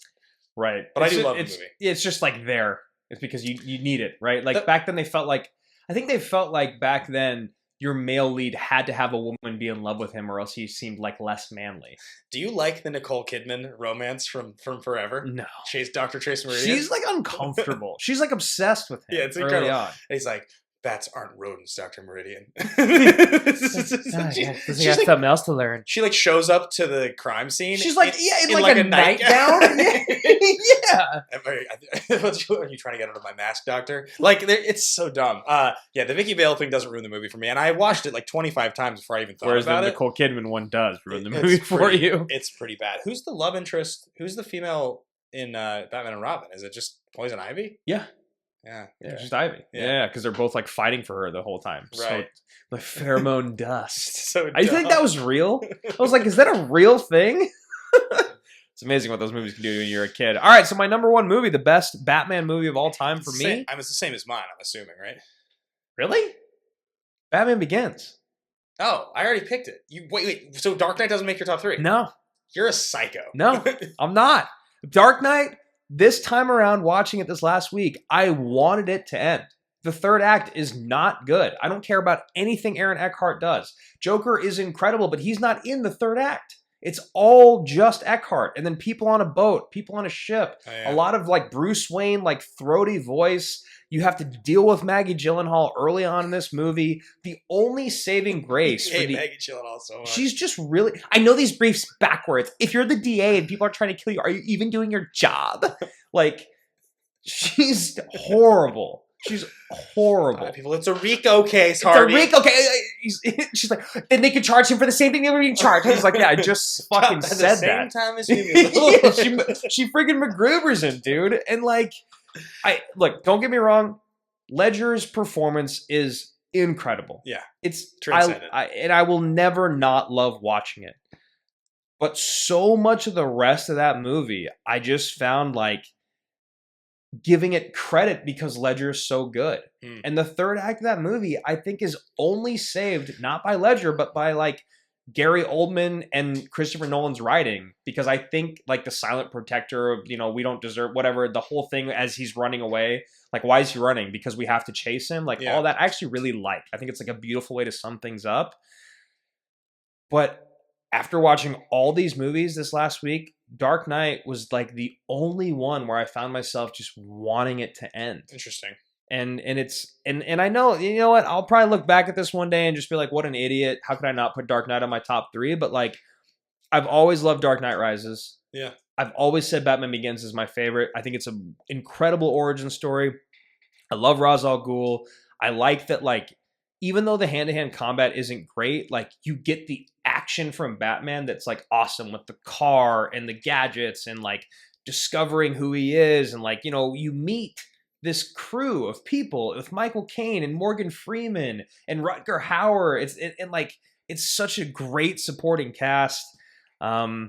Right. But I do love the movie. It's just like there. It's because you need it, right? Like back then they felt like, I think they felt like back then your male lead had to have a woman be in love with him or else he seemed like less manly. Do you like the Nicole Kidman romance from Forever? No. Dr. Trace Meridian? She's like uncomfortable. She's like obsessed with him. Yeah, it's incredible. On. And he's like, bats aren't rodents, Dr. Meridian. Does he have something else to learn? She like shows up to the crime scene. She's like, in like a nightgown. Yeah. Are you trying to get out of my mask, Doctor? Like, it's so dumb. Yeah, the Vicky Vale thing doesn't ruin the movie for me, and I watched it like 25 times before I even thought about it. Whereas the Nicole Kidman one does ruin the movie for you. It's pretty bad. Who's the love interest? Who's the female in Batman and Robin? Is it just Poison Ivy? Yeah. Yeah. Just Ivy. Yeah, because they're both like fighting for her the whole time. Right. So the pheromone dust. So I think that was real. I was like, is that a real thing? It's amazing what those movies can do when you're a kid. All right, so my number one movie, the best Batman movie of all time for me. It's the same as mine, I'm assuming, right? Really? Batman Begins. Oh, I already picked it. You wait. So Dark Knight doesn't make your top 3? No. You're a psycho. No, I'm not. Dark Knight, this time around, watching it this last week, I wanted it to end. The third act is not good. I don't care about anything Aaron Eckhart does. Joker is incredible, but he's not in the third act. It's all just Eckhart. And then people on a boat, people on a ship. Oh, yeah. A lot of like Bruce Wayne, like throaty voice. You have to deal with Maggie Gyllenhaal early on in this movie. The only saving grace for Maggie Gyllenhaal so much. She's just really... I know these briefs backwards. If you're the DA and people are trying to kill you, are you even doing your job? Like, she's horrible. She's horrible. People, it's a RICO case, Harvey. It's a RICO case. She's like, then they could charge him for the same thing they were being charged. He's like, yeah, I just fucking said that. At the same time as me. Yeah, she freaking MacGruber's him, dude. And like, look, don't get me wrong. Ledger's performance is incredible. Yeah. It's transcendent. And I will never not love watching it. But so much of the rest of that movie, I just found like giving it credit because Ledger is so good. And the third act of that movie, I think, is only saved not by Ledger, but by like Gary Oldman and Christopher Nolan's writing. Because I think like the silent protector of, you know, we don't deserve whatever, the whole thing as he's running away. Like, why is he running? Because we have to chase him. Like all that I actually really like. I think it's like a beautiful way to sum things up. But after watching all these movies this last week, Dark Knight was like the only one where I found myself just wanting it to end. Interesting. And I know, you know what, I'll probably look back at this one day and just be like, what an idiot. How could I not put Dark Knight on my top 3? But like, I've always loved Dark Knight Rises. Yeah. I've always said Batman Begins is my favorite. I think it's an incredible origin story. I love Ra's al Ghul. I like that, like, even though the hand-to-hand combat isn't great, like, you get the action from Batman that's, like, awesome with the car and the gadgets and, like, discovering who he is. And, like, you know, you meet this crew of people with Michael Caine and Morgan Freeman and Rutger Hauer. It's such a great supporting cast. I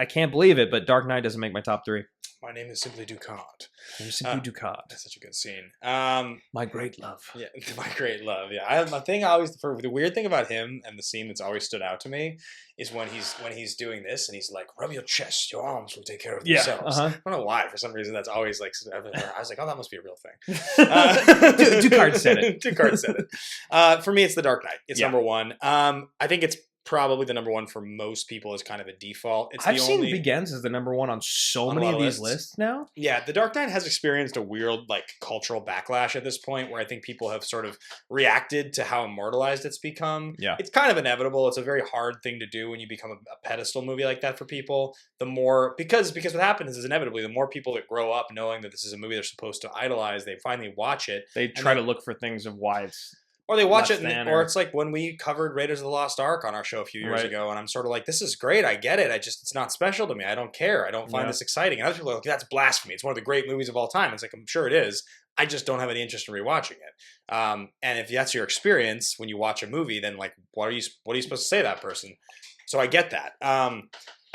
can't believe it, but Dark Knight doesn't make my top 3. My name is simply Ducat. That's such a good scene. My great love. Yeah, my great love. Yeah, the weird thing about him and the scene that's always stood out to me is when he's doing this and he's like, rub your chest, your arms will take care of themselves. I don't know why. For some reason, that's always like. I was like, oh, that must be a real thing. Ducat said it. Ducat said it. For me, it's The Dark Knight. It's number 1. I think it's probably the number 1 for most people as kind of a default. I've seen Begins as the number 1 on so many of these lists now. Yeah, The Dark Knight has experienced a weird like cultural backlash at this point where I think people have sort of reacted to how immortalized it's become. Yeah. It's kind of inevitable. It's a very hard thing to do when you become a pedestal movie like that for people. The more, because what happens is inevitably the more people that grow up knowing that this is a movie they're supposed to idolize, they finally watch it. They try to look for things of why it's... Or they watch it, or it's like when we covered Raiders of the Lost Ark on our show a few years ago, and I'm sort of like, this is great, I get it, it's not special to me, I don't care, I don't find this exciting. And other people are like, that's blasphemy, it's one of the great movies of all time. It's like, I'm sure it is, I just don't have any interest in rewatching it. And if that's your experience when you watch a movie, then like, what are you supposed to say to that person? So I get that. I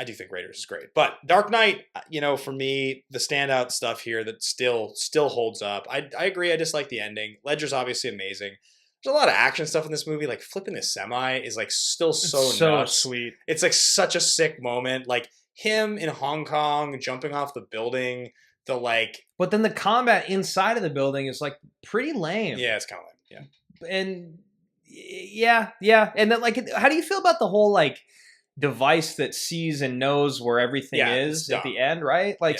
do think Raiders is great. But Dark Knight, you know, for me, the standout stuff here that still holds up. I agree, I dislike the ending. Ledger's obviously amazing. There's a lot of action stuff in this movie. Like flipping this semi is like still so nuts. Sweet. It's like such a sick moment. Like him in Hong Kong jumping off the building. But then the combat inside of the building is like pretty lame. Yeah, it's kind of lame. Yeah. And yeah. And then like, how do you feel about the whole like device that sees and knows where everything is at the end, right? Like,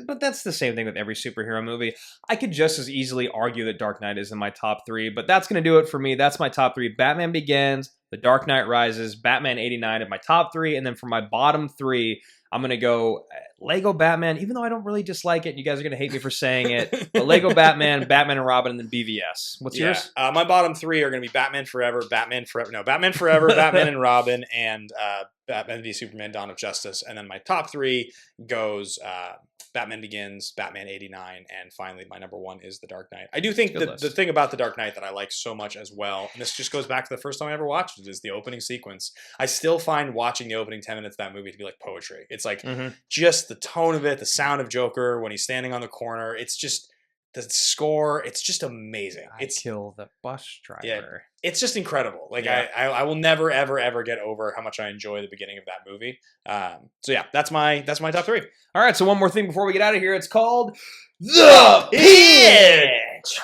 but that's the same thing with every superhero movie. I could just as easily argue that Dark Knight is in my top 3, but that's going to do it for me. That's my top 3. Batman Begins, The Dark Knight Rises, Batman 89 at my top 3, and then for my bottom 3, I'm going to go Lego Batman, even though I don't really dislike it. You guys are going to hate me for saying it. But Lego Batman, Batman and Robin, and then BVS. What's yours? My bottom three are going to be Batman Forever, Batman and Robin, and Batman v Superman: Dawn of Justice. And then my top three goes Batman Begins, Batman 89, and finally my number one is The Dark Knight. I do think that the thing about The Dark Knight that I like so much as well, and this just goes back to the first time I ever watched it, is the opening sequence. I still find watching the opening 10 minutes of that movie to be like poetry. It's like just the tone of it, the sound of Joker when he's standing on the corner. It's just the score. It's just amazing. Kill the bus driver. Yeah, it's just incredible. Like I will never ever get over how much I enjoy the beginning of that movie. So yeah, that's my top three. All right, so one more thing before we get out of here. It's called The Pitch.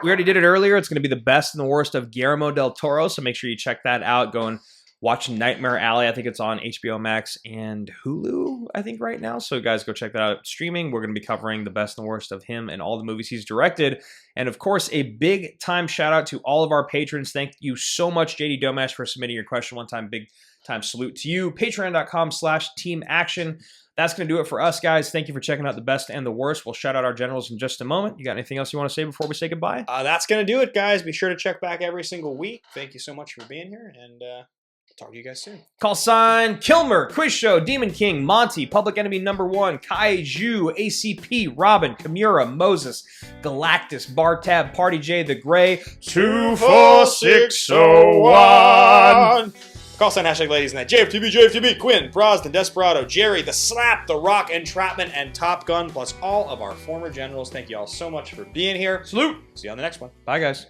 We already did it earlier. It's going to be the best and the worst of Guillermo del Toro, so make sure you check that out. Go and watch Nightmare Alley. I think it's on HBO Max and Hulu, I think, right now. So guys, go check that out streaming. We're going to be covering the best and worst of him and all the movies he's directed. And of course, a big time shout out to all of our patrons. Thank you so much, JD Domash, for submitting your question one time. Big time salute to you. Patreon.com/teamaction. That's going to do it for us, guys. Thank you for checking out the best and the worst. We'll shout out our generals in just a moment. You got anything else you want to say before we say goodbye? That's going to do it, guys. Be sure to check back every single week. Thank you so much for being here, and talk to you guys soon. Call sign Kilmer, Quiz Show, Demon King, Monty, Public Enemy #1, Kaiju, ACP, Robin, Kimura, Moses, Galactus, Bartab, Party J, The Gray, 24601. Call sign #LadiesNight, JFTB, Quinn, Brosnan, Desperado, Jerry, The Slap, The Rock, Entrapment, and Top Gun, plus all of our former generals. Thank you all so much for being here. Salute. See you on the next one. Bye, guys.